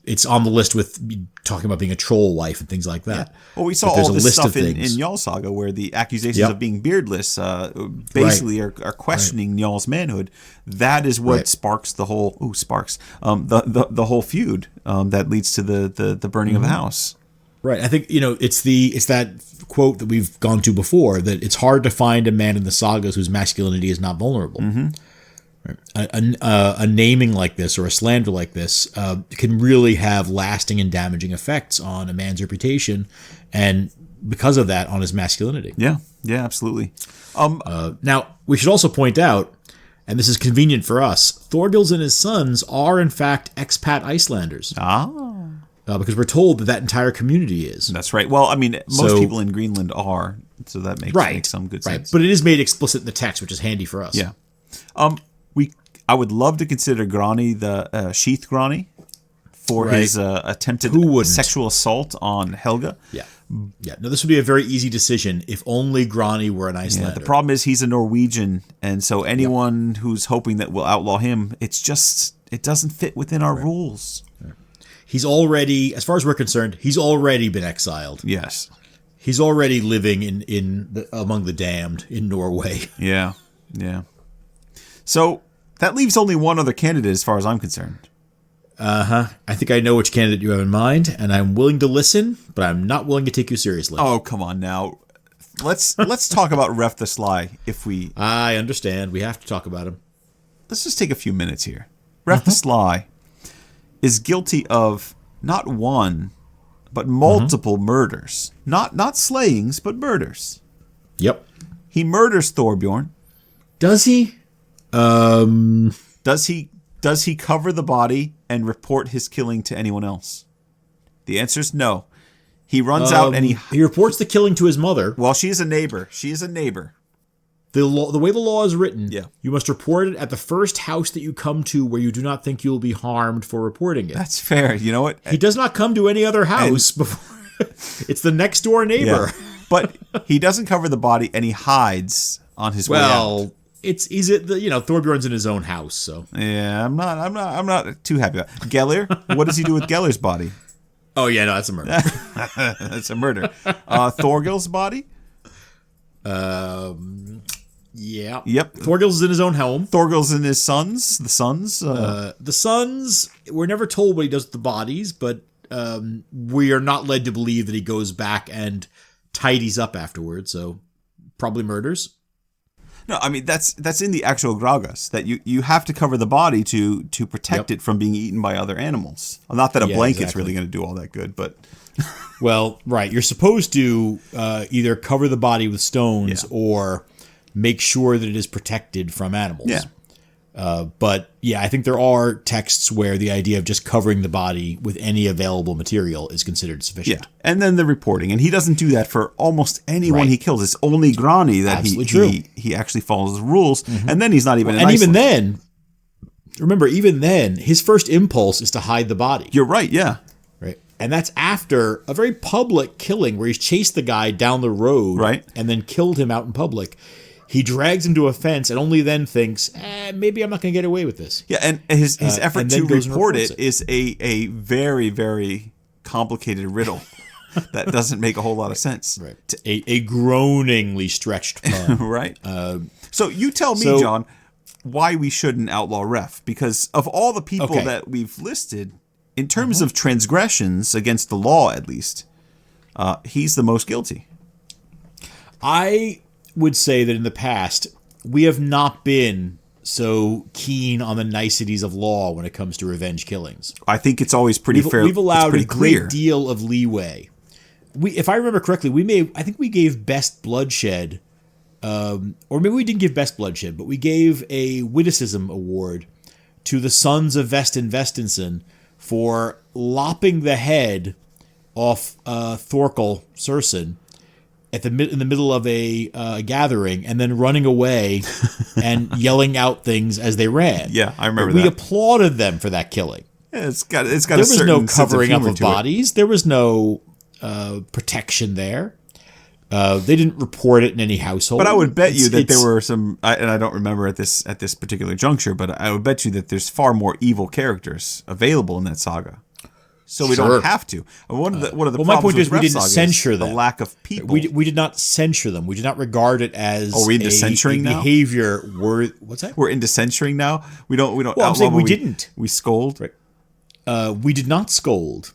it's on the list with talking about being a troll wife and things like that. Yeah. Well, we saw all this stuff in Njál's saga where the accusations of being beardless basically are questioning Njál's manhood. That is what sparks the whole the whole feud that leads to the burning of the house. Right. I think, it's that quote that we've gone to before, that it's hard to find a man in the sagas whose masculinity is not vulnerable. Mm-hmm. Right. A naming like this or a slander like this can really have lasting and damaging effects on a man's reputation, and because of that, on his masculinity. Yeah. Yeah, absolutely. Now, we should also point out, and this is convenient for us, Thorgils and his sons are, in fact, expat Icelanders. Because we're told that entire community is. That's right. Well, I mean, most people in Greenland are, so that makes some good sense. But it is made explicit in the text, which is handy for us. Yeah. I would love to consider Grani the Sheath Grani for his attempted sexual assault on Helga. Yeah. Yeah. No, this would be a very easy decision if only Grani were an Icelander. Yeah, the problem is he's a Norwegian, and so anyone who's hoping that we'll outlaw him, it doesn't fit within our rules. He's already, as far as we're concerned, he's already been exiled. Yes. He's already living among the damned in Norway. Yeah. Yeah. So that leaves only one other candidate as far as I'm concerned. I think I know which candidate you have in mind, and I'm willing to listen, but I'm not willing to take you seriously. Oh, come on now. Let's talk about Ref the Sly if we... I understand. We have to talk about him. Let's just take a few minutes here. Ref the Sly is guilty of not one, but multiple murders. Not slayings, but murders. Yep. He murders Thorbjorn. Does he? Does he cover the body and report his killing to anyone else? The answer is no. He runs out and he reports the killing to his mother. Well, she is a neighbor. The way the law is written, you must report it at the first house that you come to where you do not think you will be harmed for reporting it. That's fair. You know what? He does not come to any other house before. It's the next door neighbor. Yeah. But he doesn't cover the body, and he hides on his way out. Thorbjorn's in his own house, so. Yeah, I'm not too happy about it. Geller, what does he do with Geller's body? Oh yeah, no, that's a murder. That's a murder. Thorgil's body? Yeah. Yep. Thorgils is in his own home. Thorgils and his sons. The sons. The sons. We're never told what he does with the bodies, but we are not led to believe that he goes back and tidies up afterwards. So probably murders. No, I mean that's in the actual Gragas, that you have to cover the body to protect it from being eaten by other animals. Not that a blanket's really going to do all that good, but. Well, right. You're supposed to either cover the body with stones or make sure that it is protected from animals. Yeah. But yeah, I think there are texts where the idea of just covering the body with any available material is considered sufficient. Yeah. And then the reporting. And he doesn't do that for almost anyone he kills. It's only Grani that he actually follows the rules. Mm-hmm. And then he's not even in Iceland. Even then, remember, his first impulse is to hide the body. You're right, yeah. Right. And that's after a very public killing where he's chased the guy down the road and then killed him out in public. He drags him to a fence and only then thinks, maybe I'm not going to get away with this. Yeah, and his effort to report it is a very, very complicated riddle that doesn't make a whole lot of sense. Right. A groaningly stretched pun. Right. So you tell me, John, why we shouldn't outlaw Ref. Because of all the people that we've listed, in terms of transgressions against the law, at least, he's the most guilty. I would say that in the past, we have not been so keen on the niceties of law when it comes to revenge killings. I think it's always pretty fair. We've allowed a great deal of leeway. If I remember correctly, I think we gave Best Bloodshed, or maybe we didn't give Best Bloodshed, but we gave a witticism award to the sons of Vestin Vestinson for lopping the head off Thorkel Surson in the middle of a gathering and then running away and yelling out things as they ran. Yeah, I remember that. We that. applauded them for that killing. Yeah, it's got there was no covering up of bodies. There was no protection there. They didn't report it in any household. But I would bet you that there were some, and I don't remember at this particular juncture, but I would bet you that there's far more evil characters available in that saga. So we don't have to. One of the problems my point with is we didn't Saga censure them. The lack of people. We did not censure them. We did not regard it as we're into censoring now? behavior. What's that? We're into censoring now. We don't. Well, I'm saying we didn't. We scold. Right. We did not scold.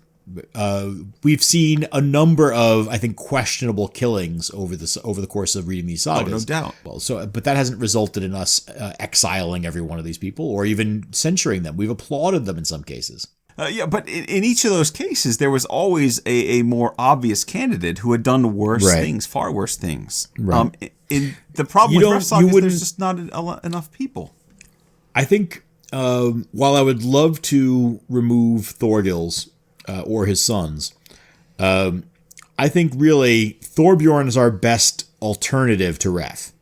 We've seen a number of, I think, questionable killings over the course of reading these sagas. Oh, no doubt. Well, but that hasn't resulted in us exiling every one of these people or even censuring them. We've applauded them in some cases. But in each of those cases, there was always a more obvious candidate who had done worse things, far worse things. Right. The problem with Ref Saga is there's just not enough people. I think while I would love to remove Thorgils or his sons, I think really Thorbjorn is our best alternative to Ref.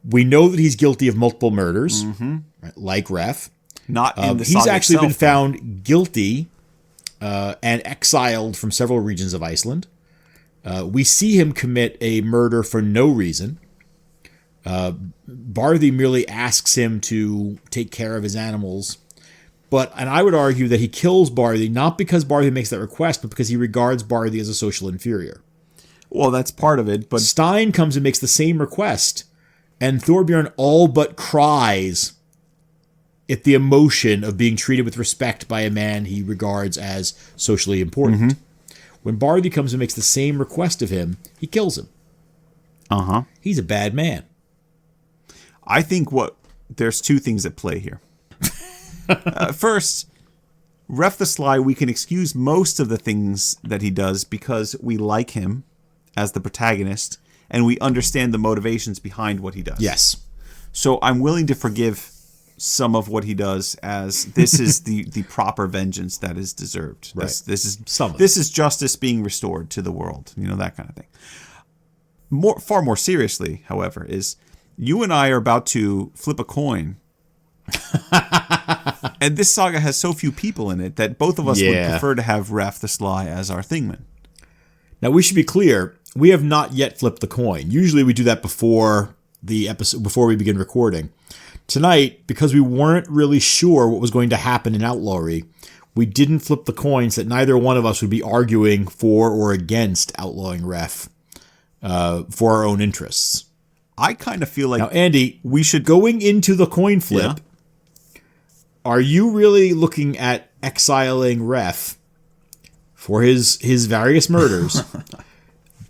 We know that he's guilty of multiple murders, right, like Ref. Not in the he's saga actually itself, been found guilty and exiled from several regions of Iceland. We see him commit a murder for no reason. Barthy merely asks him to take care of his animals. And I would argue that he kills Barthy not because Barthy makes that request, but because he regards Barthy as a social inferior. Well, that's part of it. But Stein comes and makes the same request, and Thorbjorn all but cries at the emotion of being treated with respect by a man he regards as socially important. When Barthy comes and makes the same request of him, he kills him. He's a bad man. I think there's two things at play here. First, Ref the Sly, we can excuse most of the things that he does because we like him as the protagonist and we understand the motivations behind what he does. Yes. So I'm willing to forgive some of what he does as this is the proper vengeance that is deserved. Right. This is justice being restored to the world. That kind of thing. Far more seriously, however, is you and I are about to flip a coin. And this saga has so few people in it that both of us would prefer to have Ref the Sly as our Thingman. Now we should be clear, we have not yet flipped the coin. Usually we do that before the episode, before we begin recording. Tonight, because we weren't really sure what was going to happen in outlawry, we didn't flip the coins that neither one of us would be arguing for or against outlawing Ref for our own interests. I kind of feel like now, Andy, we should going into the coin flip. Are you really looking at exiling Ref for his various murders?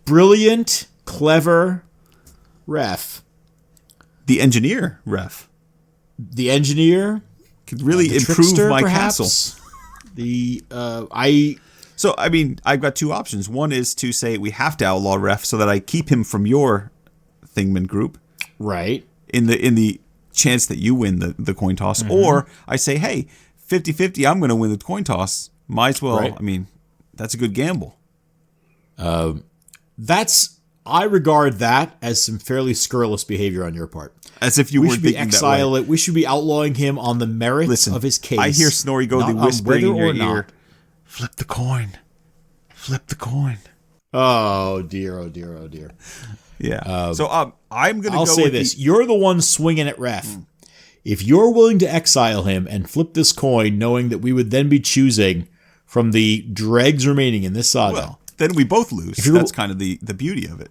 Brilliant, clever Ref. The engineer, Ref. The engineer could really the improve trickster, my perhaps? castle. So I mean, I've got two options. One is to say we have to outlaw Ref so that I keep him from your Thingman group, right? In the chance that you win the coin toss, or I say, hey, 50-50, I'm going to win the coin toss. Might as well. Right. I mean, that's a good gamble. I regard that as some fairly scurrilous behavior on your part. As if you were thinking that way. We should be outlawing him on the merits of his case. I hear Snorri go the whispering in your ear. Flip the coin. Flip the coin. Oh dear, oh dear, oh dear. Yeah. So I'm going to go I'll say this. You're the one swinging at Ref. If you're willing to exile him and flip this coin, knowing that we would then be choosing from the dregs remaining in this saga. Well, then we both lose. That's kind of the beauty of it.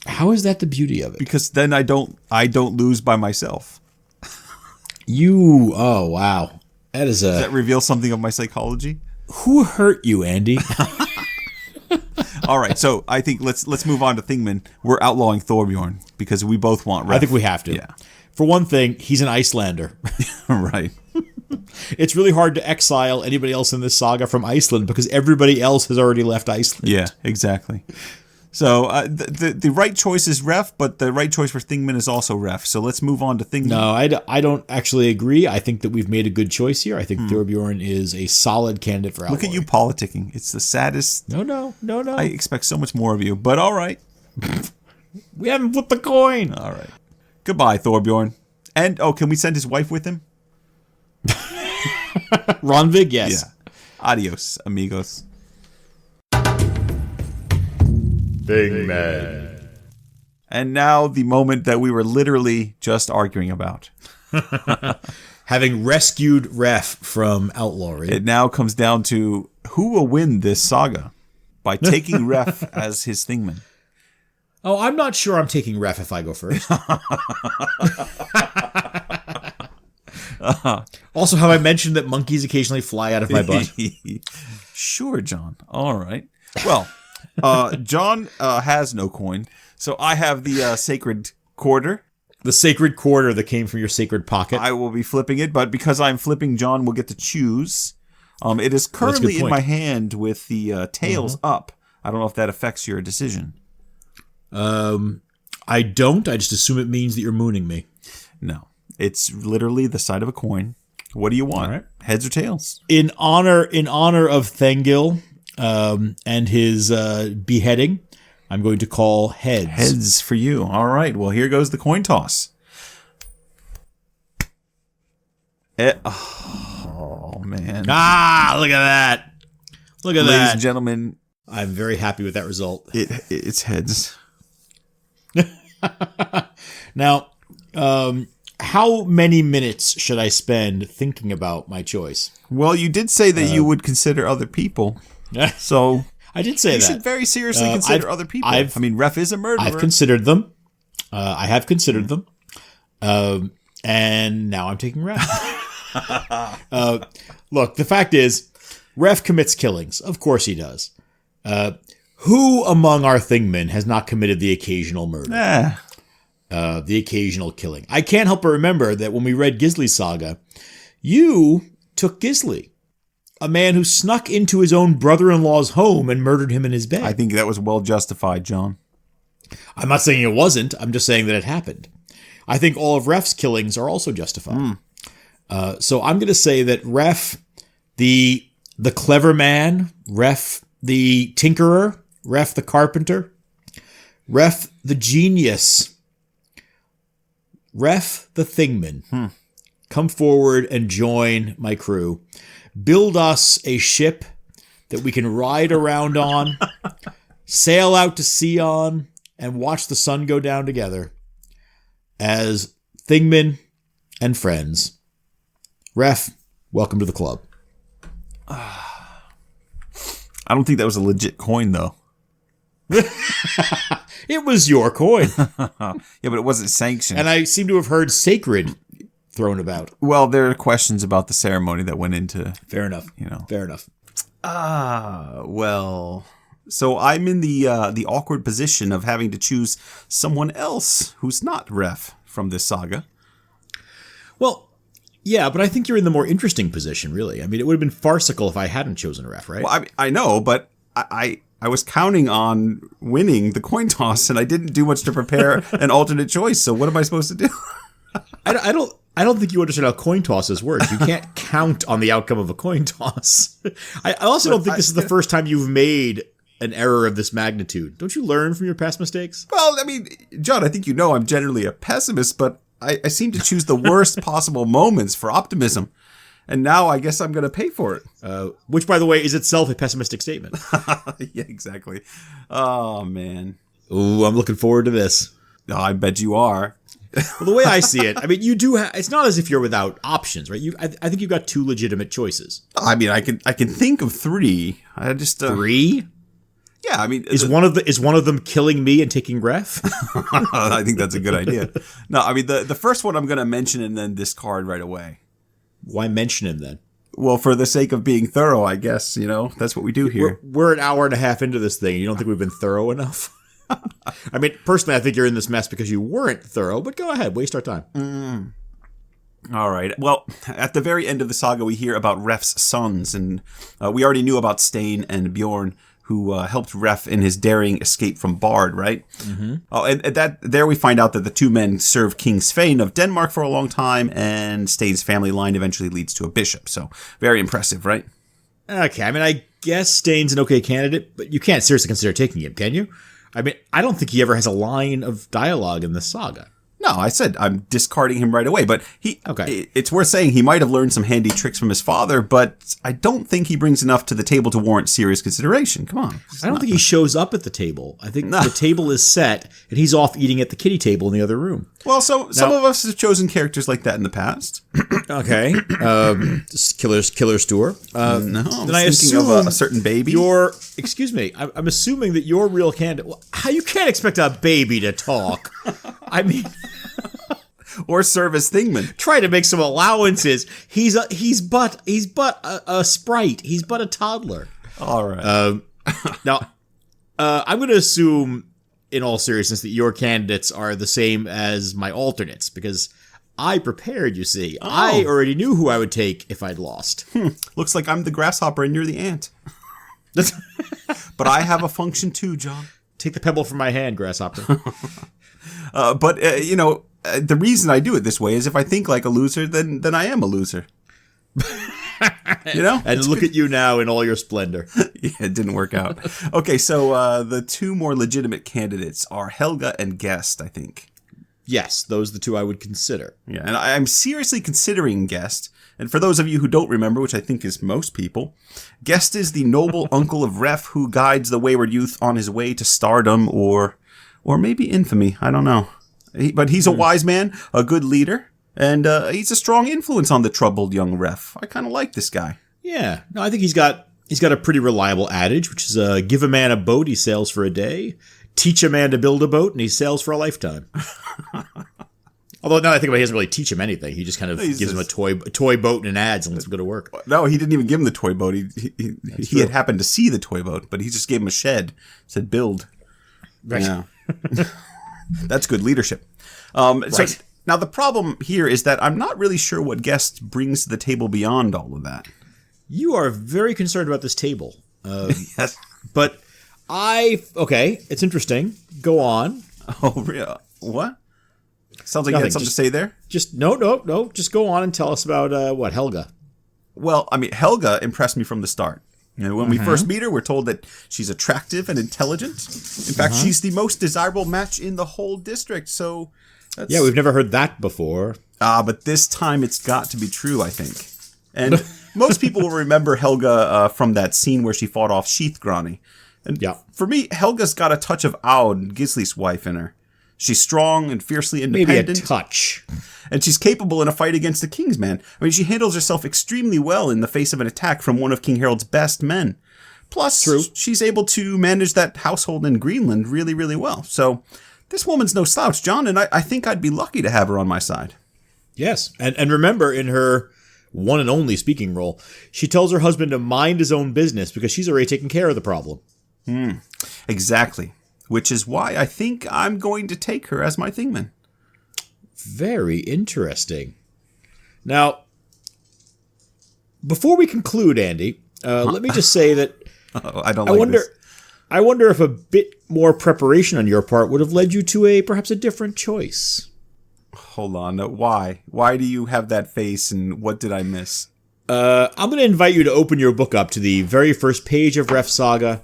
How is that the beauty of it? Because then I don't lose by myself. Oh wow. Does that reveal something of my psychology? Who hurt you, Andy? All right, so I think let's move on to Thingman. We're outlawing Thorbjorn because we both want Ref. I think we have to. Yeah. For one thing, he's an Icelander. Right. It's really hard to exile anybody else in this saga from Iceland because everybody else has already left Iceland. Yeah, exactly. So the right choice is Ref, but the right choice for Thingman is also Ref. So let's move on to Thingman. No, I don't actually agree. I think that we've made a good choice here. I think Thorbjorn is a solid candidate for outlawry. Look at you politicking. It's the saddest. No. I expect so much more of you, but all right. We haven't flipped the coin. All right. Goodbye, Thorbjorn. And, can we send his wife with him? Ronvig, yes. Yeah. Adios, amigos. Thingman. And now the moment that we were literally just arguing about. Having rescued Ref from outlawry. It now comes down to who will win this saga by taking Ref as his Thingman. Oh, I'm not sure I'm taking Ref if I go first. Also, have I mentioned that monkeys occasionally fly out of my butt? Sure, John. All right. Well, John has no coin, so I have the sacred quarter. The sacred quarter that came from your sacred pocket. I will be flipping it, but because I'm flipping, John will get to choose. It is currently in my hand with the tails up. I don't know if that affects your decision. I don't. I just assume it means that you're mooning me. No. It's literally the side of a coin. What do you want? Right. Heads or tails? In honor of Thengil and his beheading, I'm going to call heads. Heads for you. All right. Well, here goes the coin toss. Oh, man. Ah, look at that. Look at that. Ladies and gentlemen. I'm very happy with that result. It's heads. Now, how many minutes should I spend thinking about my choice? Well, you did say that you would consider other people. So I did say you that. should very seriously consider other people. I mean, Ref is a murderer. I've considered them. I have considered them. And now I'm taking Ref. Look, the fact is, Ref commits killings. Of course he does. Who among our Thingmen has not committed the occasional murder? The occasional killing. I can't help but remember that when we read Gisli's saga, you took Gisli, a man who snuck into his own brother-in-law's home and murdered him in his bed. I think that was well justified, John. I'm not saying it wasn't. I'm just saying that it happened. I think all of Ref's killings are also justified. So I'm going to say that Ref, the clever man, Ref, the tinkerer, Ref, the carpenter, Ref, the genius, Ref, the Thingman, come forward and join my crew. Build us a ship that we can ride around on, sail out to sea on, and watch the sun go down together as Thingmen and friends. Ref, welcome to the club. I don't think that was a legit coin, though. It was your coin. Yeah, but it wasn't sanctioned. And I seem to have heard sacred thrown about. Well, there are questions about the ceremony that went into... Fair enough. Fair enough. Well... So I'm in the awkward position of having to choose someone else who's not Ref from this saga. Well, yeah, but I think you're in the more interesting position, really. I mean, it would have been farcical if I hadn't chosen Ref, right? Well, I know, but I was counting on winning the coin toss, and I didn't do much to prepare an alternate choice. So what am I supposed to do? I don't think you understand how coin tosses work. You can't count on the outcome of a coin toss. I also don't think this is the first time you've made an error of this magnitude. Don't you learn from your past mistakes? Well, I mean, John, I think you know I'm generally a pessimist, but I seem to choose the worst possible moments for optimism. And now I guess I'm going to pay for it. Which, by the way, is itself a pessimistic statement. Yeah, exactly. Oh, man. Ooh, I'm looking forward to this. Oh, I bet you are. Well, the way I see it, I mean, you do it's not as if you're without options, right? I think you've got two legitimate choices. I mean, I can think of three. I just... Three? Yeah, I mean... Is one of them killing me and taking Ref? I think that's a good idea. No, I mean, the first one I'm going to mention and then discard right away. Why mention him then? Well, for the sake of being thorough, I guess, that's what we do here. We're an hour and a half into this thing. You don't think we've been thorough enough? I mean, personally, I think you're in this mess because you weren't thorough, but go ahead. Waste our time. All right. Well, at the very end of the saga, we hear about Ref's sons, and we already knew about Stain and Bjorn, who helped Ref in his daring escape from Bard, right? Mm-hmm. Oh, and there we find out that the two men served King Svein of Denmark for a long time, and Stain's family line eventually leads to a bishop. So, very impressive, right? Okay, I mean, I guess Stain's an okay candidate, but you can't seriously consider taking him, can you? I mean, I don't think he ever has a line of dialogue in this saga. No, I said I'm discarding him right away. But Okay. it's worth saying he might have learned some handy tricks from his father, but I don't think he brings enough to the table to warrant serious consideration. Come on. I don't think he shows up at the table. I think the table is set, and he's off eating at the kiddie table in the other room. Well, so some of us have chosen characters like that in the past. Okay. Killer Stewart. No, then I thinking assume of a certain baby. Excuse me. I'm assuming that your real candidate. How you can't expect a baby to talk? I mean, or serve as Thingman. try to make some allowances. He's but a sprite. He's but a toddler. All right. Now, I'm going to assume, in all seriousness, that your candidates are the same as my alternates because I prepared. You see, I already knew who I would take if I'd lost. Looks like I'm the grasshopper and you're the ant. But I have a function too, John. Take the pebble from my hand, grasshopper. But the reason I do it this way is if I think like a loser, then I am a loser. And look at you now in all your splendor. Yeah, it didn't work out. Okay, so the two more legitimate candidates are Helga and Guest, I think. Yes, those are the two I would consider. Yeah, and I'm seriously considering Guest. And for those of you who don't remember, which I think is most people, Guest is the noble uncle of Ref who guides the wayward youth on his way to stardom or maybe infamy. I don't know. But he's a wise man, a good leader, and he's a strong influence on the troubled young Ref. I kind of like this guy. Yeah, no, I think he's got a pretty reliable adage, which is give a man a boat, he sails for a day. Teach a man to build a boat, and he sails for a lifetime. Although now I think about it, he doesn't really teach him anything. He just kind of gives him a toy boat and an ads and lets him go to work. No, he didn't even give him the toy boat. He had happened to see the toy boat, but he just gave him a shed. Said build. Right. Yeah. That's good leadership. Right. So now the problem here is that I'm not really sure what Guest brings to the table beyond all of that. You are very concerned about this table. Yes. But it's interesting. Go on. Oh, really? What? Sounds like Nothing. You had something to say there? Just no. Just go on and tell us about Helga. Well, I mean, Helga impressed me from the start. When we first meet her, we're told that she's attractive and intelligent. In fact, she's the most desirable match in the whole district. So, we've never heard that before. But this time it's got to be true, I think. And most people will remember Helga from that scene where she fought off Sheathgrani. And for me, Helga's got a touch of Aud, Gisli's wife, in her. She's strong and fiercely independent. Maybe a touch. And she's capable in a fight against the King's men. I mean, she handles herself extremely well in the face of an attack from one of King Harold's best men. Plus, she's able to manage that household in Greenland really, really well. So, this woman's no slouch, John, and I think I'd be lucky to have her on my side. Yes, and remember, in her one and only speaking role, she tells her husband to mind his own business because she's already taken care of the problem. Exactly. Which is why I think I'm going to take her as my Thingman. Very interesting. Now, before we conclude, Andy, let me just say that I wonder if a bit more preparation on your part would have led you to perhaps a different choice. Hold on. Why? Why do you have that face, and what did I miss? I'm going to invite you to open your book up to the very first page of Ref Saga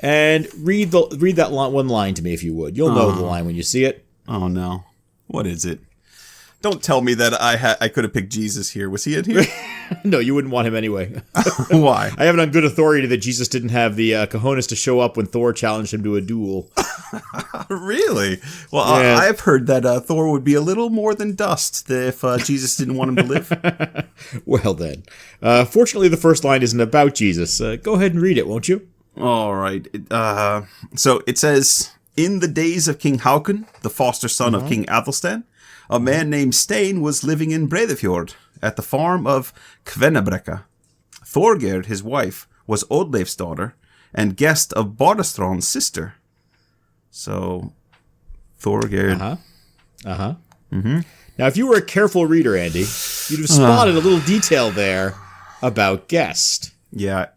and read that one line to me, if you would. You'll know the line when you see it. Oh, no. What is it? Don't tell me that I could have picked Jesus here. Was he in here? No, you wouldn't want him anyway. Why? I have it on good authority that Jesus didn't have the cojones to show up when Thor challenged him to a duel. Really? Well, Yeah. I've heard that Thor would be a little more than dust if Jesus didn't want him to live. Well then. Fortunately, the first line isn't about Jesus. Go ahead and read it, won't you? All right. So it says, in the days of King Haakon, the foster son of King Athelstan, a man named Stein was living in Breiðafjord at the farm of Kvennabrekka. Thorgerd, his wife, was Oddleif's daughter and guest of Bardastrand's sister. So, Thorgerd. Now, if you were a careful reader, Andy, you'd have spotted a little detail there about guest. Yeah,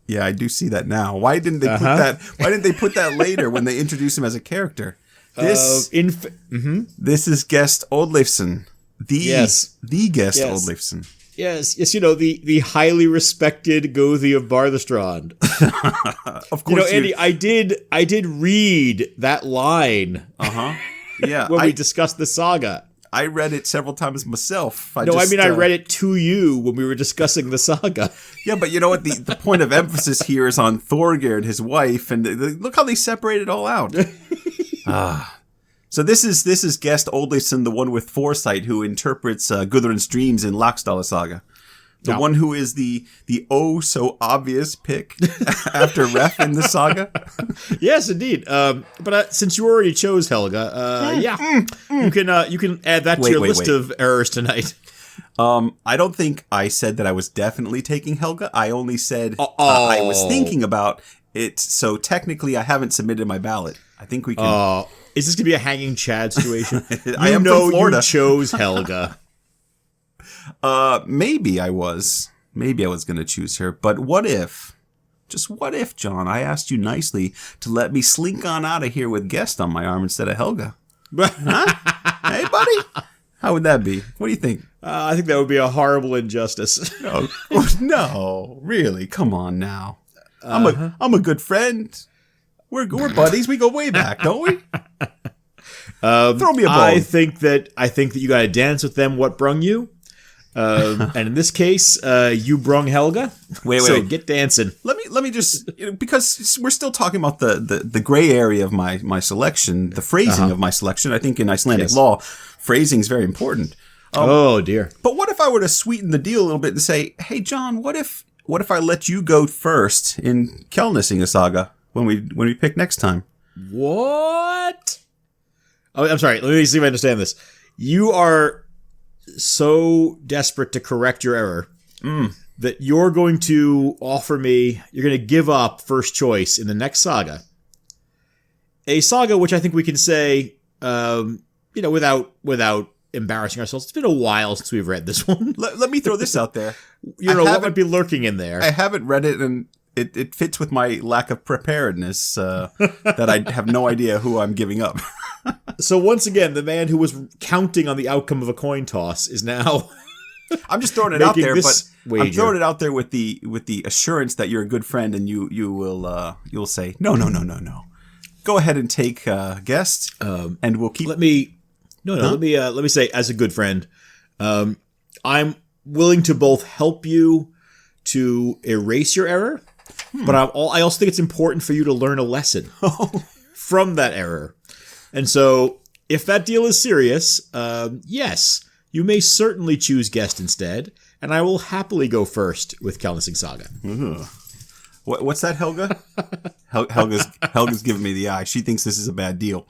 I do see that now. Why didn't they put that? Why didn't they put that later when they introduced him as a character? This is guest Oddleifsson. The guest Oddleifsson. Yes, you know, the highly respected Gothi of Bardastrand. Of course, Andy, I did read that line. Yeah, when we discussed the saga. I read it several times myself. I read it to you when we were discussing the saga. Yeah, but you know what? The point of emphasis here is on Thorgeir and his wife, and look how they separate it all out. So this is Guest Oldison, the one with foresight, who interprets Gudrun's dreams in Laxdala Saga. The one who is the oh so obvious pick after Ref in the saga. Yes, indeed. But since you already chose Helga, you can add that to your list of errors tonight. I don't think I said that I was definitely taking Helga. I only said I was thinking about it. So technically, I haven't submitted my ballot. I think we can. Is this gonna be a hanging Chad situation? I am from Florida. You chose Helga. Maybe I was going to choose her, but what if, John, I asked you nicely to let me slink on out of here with Guest on my arm instead of Helga? Huh? Hey, buddy? How would that be? What do you think? I think that would be a horrible injustice. No, really? Come on now. I'm a good friend. We're buddies. We go way back, don't we? Throw me a bone. I think that you got to dance with them. What brung you? And in this case, you brung Helga. Wait. So get dancing. Let me just, because we're still talking about the gray area of my selection, the phrasing of my selection. I think in Icelandic law, phrasing is very important. Oh dear. But what if I were to sweeten the deal a little bit and say, hey John, what if I let you go first in Kelnising Saga when we pick next time? What? Oh, I'm sorry. Let me see if I understand this. You are so desperate to correct your error that you're going to you're going to give up first choice in the next saga. A saga which I think we can say, without embarrassing ourselves, it's been a while since we've read this one. Let me throw this out there. What might be lurking in there? I haven't read it, and it fits with my lack of preparedness that I have no idea who I'm giving up. So once again, the man who was counting on the outcome of a coin toss is now. I'm just throwing it out there, but wager. I'm throwing it out there with the assurance that you're a good friend, and you'll say no. Go ahead and take Guest, and we'll keep. Let me say, as a good friend, I'm willing to both help you to erase your error, but I also think it's important for you to learn a lesson from that error. And so, if that deal is serious, yes, you may certainly choose Guest instead, and I will happily go first with Kelnising Saga. What's that, Helga? Helga's giving me the eye. She thinks this is a bad deal.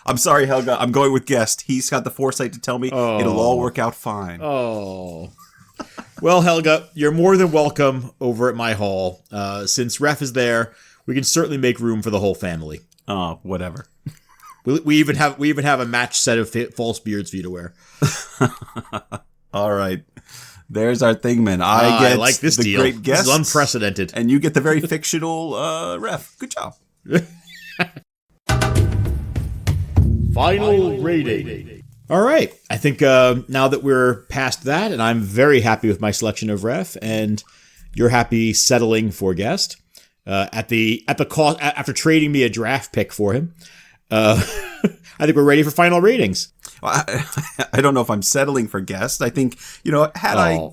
I'm sorry, Helga. I'm going with Guest. He's got the foresight to tell me it'll all work out fine. Oh. Well, Helga, you're more than welcome over at my hall. Since Ref is there, we can certainly make room for the whole family. Oh, whatever. We even have a matched set of false beards for you to wear. All right. There's our thing, man. I like this the deal. Great Guest. This is unprecedented. And you get the very fictional Ref. Good job. Final rating. All right. I think now that we're past that, and I'm very happy with my selection of Ref, and you're happy settling for Guest at the cost after trading me a draft pick for him. I think we're ready for final ratings. Well, I don't know if I'm settling for Guest. I think, had I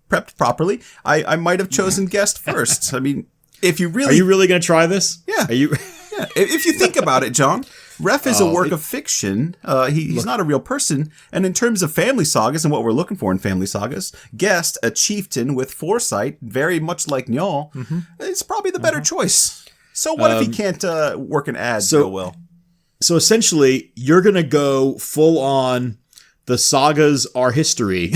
prepped properly, I might have chosen Guest first. I mean, if you really... Are you really going to try this? Yeah. Are you... Yeah. If you think about it, John, Ref is a work of fiction. He's not a real person. And in terms of family sagas and what we're looking for in family sagas, Guest, a chieftain with foresight, very much like Njal, is probably the better choice. So what if he can't work an ad real well? So essentially, you're going to go full on the sagas are history.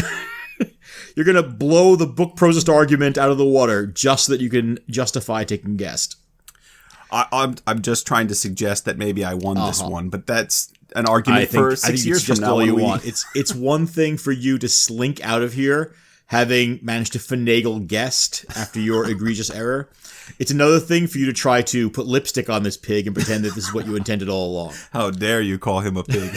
You're going to blow the book prosist argument out of the water just so that you can justify taking Guest. I'm just trying to suggest that maybe I won this one, but that's an argument for 6 years from now. All you want. It's one thing for you to slink out of here, having managed to finagle Guest after your egregious error. It's another thing for you to try to put lipstick on this pig and pretend that this is what you intended all along. How dare you call him a pig?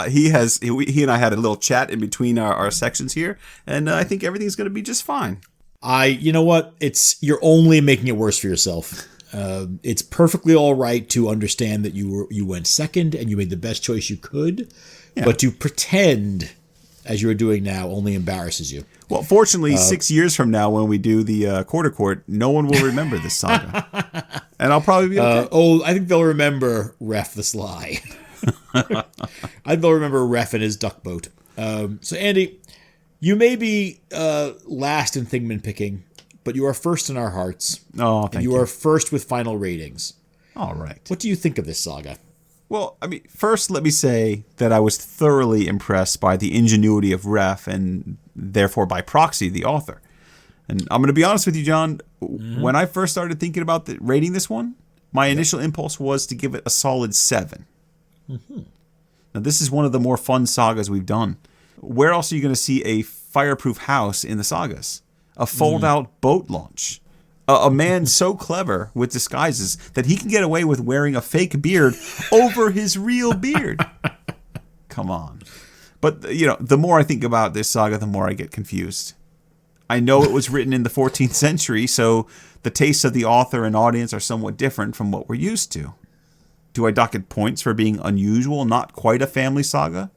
He and I had a little chat in between our sections here, and I think everything's going to be just fine. You know what? You're only making it worse for yourself. It's perfectly all right to understand that you went second and you made the best choice you could, but to pretend, as you are doing now, only embarrasses you. Well, fortunately, 6 years from now, when we do the quarter court, no one will remember this saga, and I'll probably be okay. I think they'll remember Ref the Sly. I think they'll remember Ref and his duck boat. So, Andy, you may be last in Thingman picking, but you are first in our hearts. Oh, thank you. You are first with final ratings. All right. What do you think of this saga? Well, I mean, first let me say that I was thoroughly impressed by the ingenuity of Ref and therefore by proxy the author. And I'm going to be honest with you, John. When I first started thinking about rating this one, my initial impulse was to give it a solid 7. Now, this is one of the more fun sagas we've done. Where else are you going to see a fireproof house in the sagas? A fold-out boat launch? A man so clever with disguises that he can get away with wearing a fake beard over his real beard. Come on. But, the more I think about this saga, the more I get confused. I know it was written in the 14th century, so the tastes of the author and audience are somewhat different from what we're used to. Do I dock it points for being unusual, not quite a family saga?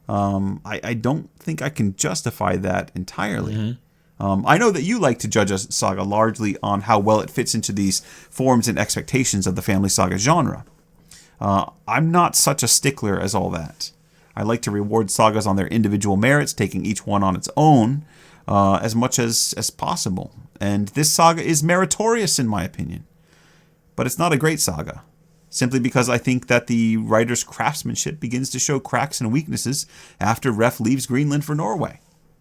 I don't think I can justify that entirely. I know that you like to judge a saga largely on how well it fits into these forms and expectations of the family saga genre. I'm not such a stickler as all that. I like to reward sagas on their individual merits, taking each one on its own as much as possible. And this saga is meritorious in my opinion. But it's not a great saga, simply because I think that the writer's craftsmanship begins to show cracks and weaknesses after Ref leaves Greenland for Norway.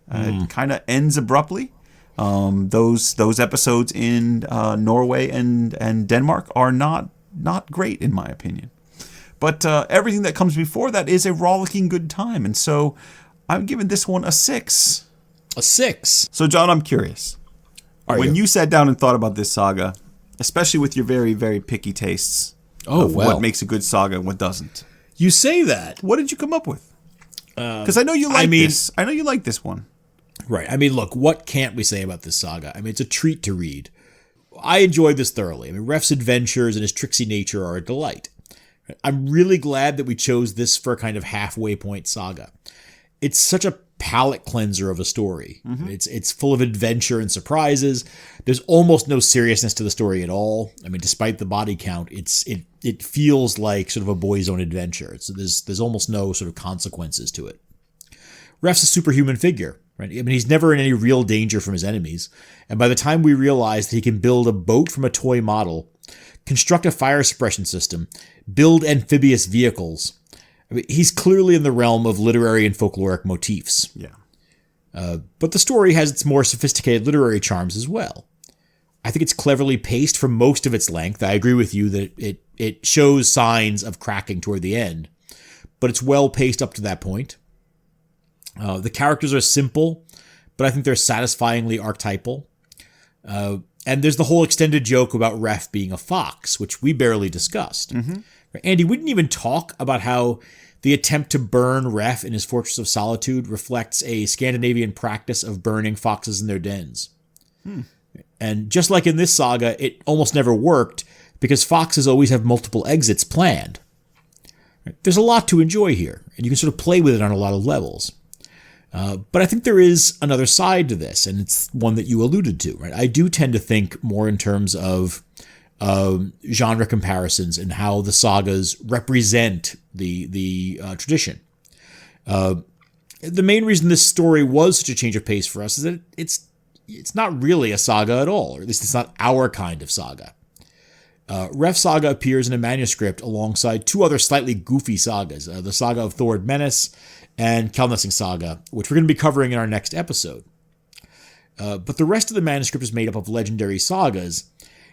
It kind of ends abruptly. Those episodes in Norway and Denmark are not great in my opinion. But everything that comes before that is a rollicking good time, and so I'm giving this one a 6. A 6. So John, I'm curious. When you sat down and thought about this saga, especially with your very, very picky tastes of what makes a good saga and what doesn't. You say that. What did you come up with? Because I know you like this. I know you like this one. Right. I mean, look, what can't we say about this saga? I mean, it's a treat to read. I enjoyed this thoroughly. I mean, Ref's adventures and his tricksy nature are a delight. I'm really glad that we chose this for a kind of halfway point saga. It's such a palate cleanser of a story. It's full of adventure and surprises. There's almost no seriousness to the story at all. I mean, despite the body count, it feels like sort of a boy's own adventure. There's almost no sort of consequences to it. Ref's a superhuman figure, right? I mean, he's never in any real danger from his enemies. And by the time we realize that he can build a boat from a toy model, construct a fire suppression system, build amphibious vehicles, I mean, he's clearly in the realm of literary and folkloric motifs. Yeah. But the story has its more sophisticated literary charms as well. I think it's cleverly paced for most of its length. I agree with you that it shows signs of cracking toward the end, but it's well paced up to that point. The characters are simple, but I think they're satisfyingly archetypal. And there's the whole extended joke about Ref being a fox, which we barely discussed. Andy, we didn't even talk about how the attempt to burn Ref in his Fortress of Solitude reflects a Scandinavian practice of burning foxes in their dens. And just like in this saga, it almost never worked because foxes always have multiple exits planned. There's a lot to enjoy here, and you can sort of play with it on a lot of levels. But I think there is another side to this, and it's one that you alluded to. Right? I do tend to think more in terms of genre comparisons and how the sagas represent the tradition. The main reason this story was such a change of pace for us is that it's not really a saga at all, or at least it's not our kind of saga. Ref Saga appears in a manuscript alongside two other slightly goofy sagas, the Saga of Thord Menace and Kelnessing Saga, which we're going to be covering in our next episode. But the rest of the manuscript is made up of legendary sagas,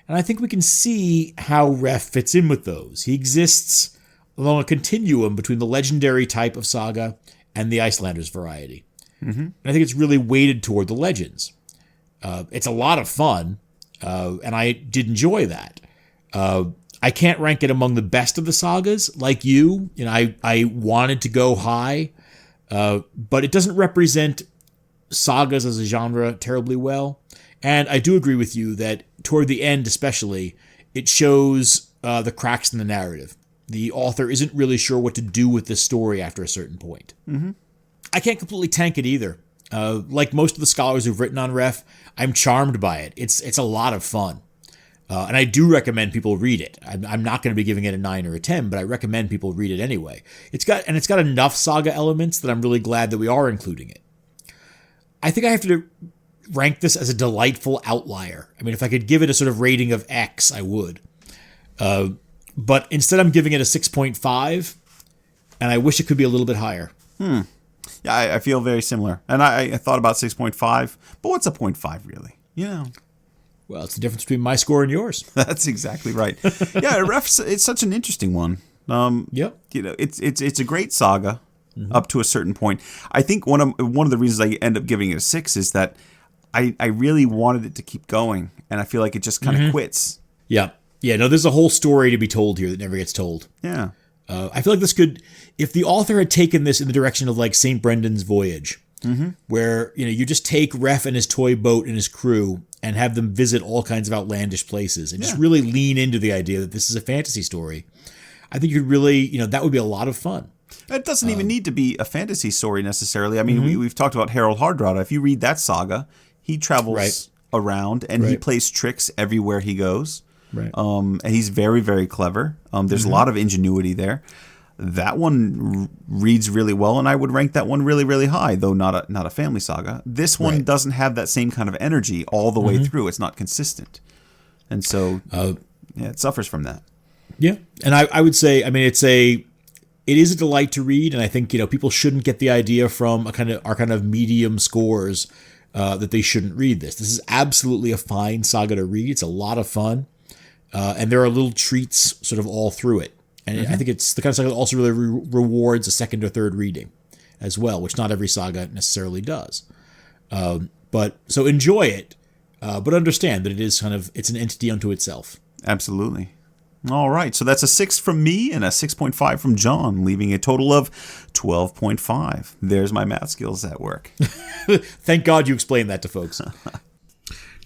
and I think we can see how Ref fits in with those. He exists along a continuum between the legendary type of saga and the Icelanders variety. And I think it's really weighted toward the legends. It's a lot of fun, and I did enjoy that. I can't rank it among the best of the sagas like you. I wanted to go high, but it doesn't represent sagas as a genre terribly well. And I do agree with you that toward the end especially, it shows the cracks in the narrative. The author isn't really sure what to do with this story after a certain point. Mm-hmm. I can't completely tank it either. Like most of the scholars who've written on Ref, I'm charmed by it. It's a lot of fun. And I do recommend people read it. I'm not going to be giving it a 9 or a 10, but I recommend people read it anyway. It's got enough Saga elements that I'm really glad that we are including it. I think I have to rank this as a delightful outlier. I mean, if I could give it a sort of rating of X, I would. But instead I'm giving it a 6.5, and I wish it could be a little bit higher. Yeah, I feel very similar. And I thought about 6.5, but what's a 0.5 really? You know. Well, it's the difference between my score and yours. That's exactly right. Yeah, Ref's, it's such an interesting one. Yep. You know, it's a great saga up to a certain point. I think one of the reasons I end up giving it a 6 is that I really wanted it to keep going, and I feel like it just kind of quits. Yeah. Yeah, no, there's a whole story to be told here that never gets told. Yeah. I feel like this could, if the author had taken this in the direction of like St. Brendan's Voyage, where, you know, you just take Ref and his toy boat and his crew and have them visit all kinds of outlandish places and just really lean into the idea that this is a fantasy story. I think you'd really, you know, that would be a lot of fun. It doesn't even need to be a fantasy story necessarily. I mean, we've talked about Harold Hardrada. If you read that saga, he travels around and he plays tricks everywhere he goes. Right. And he's very, very clever. There's a lot of ingenuity there. That one reads really well, and I would rank that one really, really high, though not a family saga. This one doesn't have that same kind of energy all the way through. It's not consistent. And so it suffers from that. Yeah. And I would say, I mean, it is a delight to read, and I think, you know, people shouldn't get the idea from our kind of medium scores that they shouldn't read this. This is absolutely a fine saga to read. It's a lot of fun. And there are little treats sort of all through it. And I think it's the kind of saga that also really rewards a second or third reading as well, which not every saga necessarily does. But so enjoy it, but understand that it's an entity unto itself. Absolutely. All right. So that's a 6 from me and a 6.5 from John, leaving a total of 12.5. There's my math skills at work. Thank God you explained that to folks.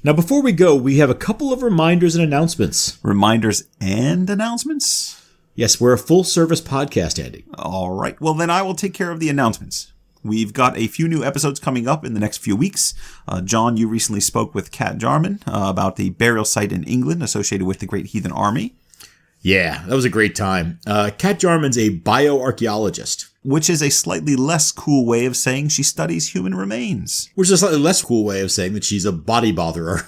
Now, before we go, we have a couple of reminders and announcements. Reminders and announcements? Yes, we're a full-service podcast, Andy. All right. Well, then I will take care of the announcements. We've got a few new episodes coming up in the next few weeks. John, you recently spoke with Kat Jarman about the burial site in England associated with the Great Heathen Army. Yeah, that was a great time. Kat Jarman's a bioarchaeologist. Which is a slightly less cool way of saying she studies human remains. Which is a slightly less cool way of saying that she's a body botherer.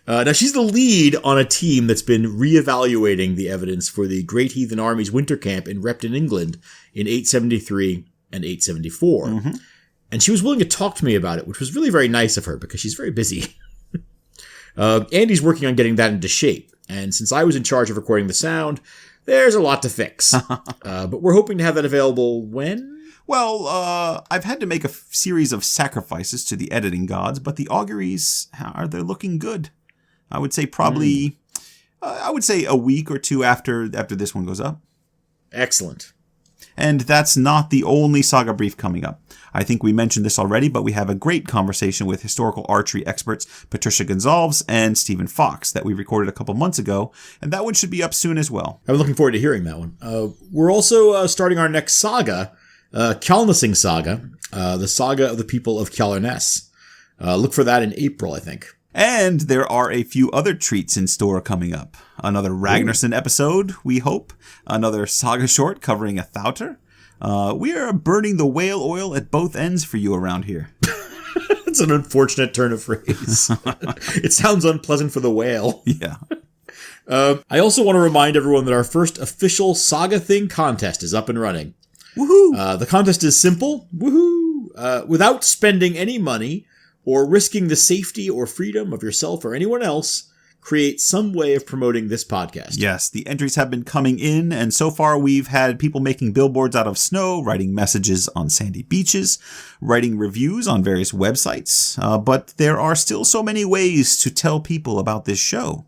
Now, she's the lead on a team that's been reevaluating the evidence for the Great Heathen Army's winter camp in Repton, England in 873 and 874. And she was willing to talk to me about it, which was really very nice of her because she's very busy. Andy's working on getting that into shape. And since I was in charge of recording the sound, there's a lot to fix. But we're hoping to have that available when? Well, I've had to make a series of sacrifices to the editing gods, but the auguries, they're looking good. I would say probably, I would say a week or two after this one goes up. Excellent. And that's not the only saga brief coming up. I think we mentioned this already, but we have a great conversation with historical archery experts Patricia Gonzalez and Stephen Fox that we recorded a couple months ago, and that one should be up soon as well. I'm looking forward to hearing that one. We're also starting our next saga, Kjalnesing Saga, the saga of the people of Kjallarnes. Look for that in April, I think. And there are a few other treats in store coming up. Another Ragnarsson episode, we hope. Another saga short covering a Thauter. We are burning the whale oil at both ends for you around here. That's an unfortunate turn of phrase. It sounds unpleasant for the whale. Yeah. I also want to remind everyone that our first official Saga Thing contest is up and running. Woohoo! The contest is simple. Woohoo! Without spending any money or risking the safety or freedom of yourself or anyone else, create some way of promoting this podcast. Yes, the entries have been coming in, and so far we've had people making billboards out of snow, writing messages on sandy beaches, writing reviews on various websites, but there are still so many ways to tell people about this show.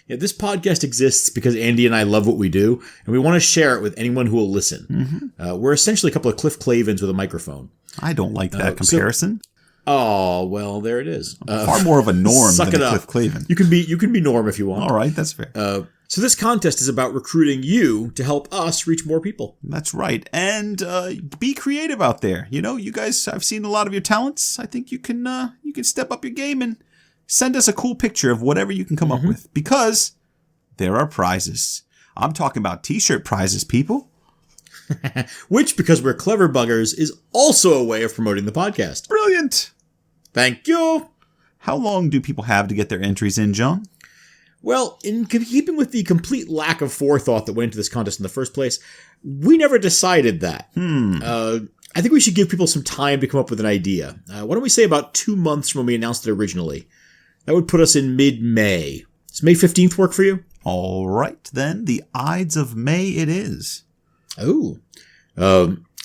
Yeah, this podcast exists because Andy and I love what we do, and we want to share it with anyone who will listen. We're essentially a couple of Cliff Clavins with a microphone. I don't like that comparison. Oh, well, there it is. Far more of a Norm suck than it a up. Cliff Clavin. You can be Norm if you want. All right, that's fair. So this contest is about recruiting you to help us reach more people. That's right. And be creative out there. You know, you guys, I've seen a lot of your talents. I think you can step up your game and send us a cool picture of whatever you can come up with. Because there are prizes. I'm talking about t-shirt prizes, people. Which, because we're clever buggers, is also a way of promoting the podcast. Brilliant. Thank you. How long do people have to get their entries in, John? Well, in keeping with the complete lack of forethought that went into this contest in the first place, we never decided that. I think we should give people some time to come up with an idea. Why don't we say about 2 months from when we announced it originally? That would put us in mid-May. Does May 15th work for you? All right, then. The Ides of May it is. Oh.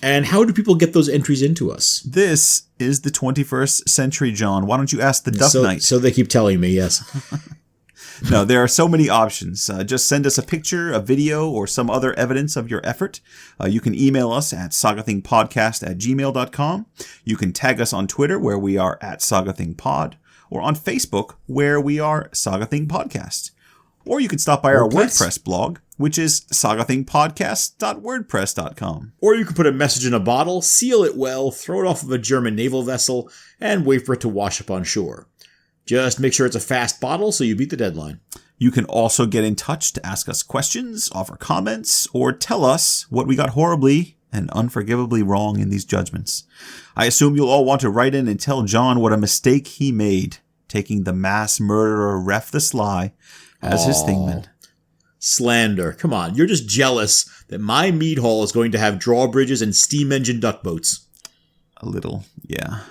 And how do people get those entries into us? This is the 21st century, John. Why don't you ask the Duck Knight? So they keep telling me, yes. No, there are so many options. Just send us a picture, a video, or some other evidence of your effort. You can email us at sagathingpodcast@gmail.com. You can tag us on Twitter, where we are at sagathingpod, or on Facebook, where we are Saga Thing Podcast. Or you can stop by our WordPress blog, which is sagathingpodcast.wordpress.com. Or you can put a message in a bottle, seal it well, throw it off of a German naval vessel, and wait for it to wash up on shore. Just make sure it's a fast bottle so you beat the deadline. You can also get in touch to ask us questions, offer comments, or tell us what we got horribly and unforgivably wrong in these judgments. I assume you'll all want to write in and tell John what a mistake he made, taking the mass murderer Ref the Sly as his thingman. Slander. Come on, you're just jealous that my mead hall is going to have drawbridges and steam engine duck boats. A little, yeah.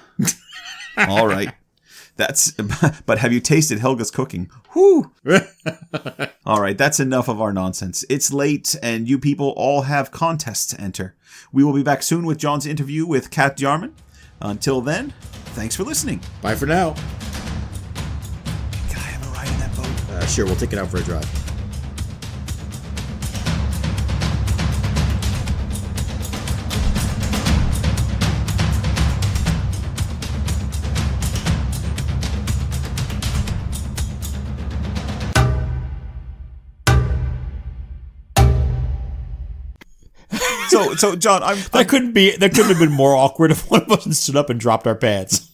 All right. But have you tasted Helga's cooking? Whew. All right, that's enough of our nonsense. It's late, and you people all have contests to enter. We will be back soon with John's interview with Kat Jarman. Until then, thanks for listening. Bye for now. Can I have a ride in that boat? Sure, we'll take it out for a drive. So John, that couldn't have been more awkward if one of us stood up and dropped our pants.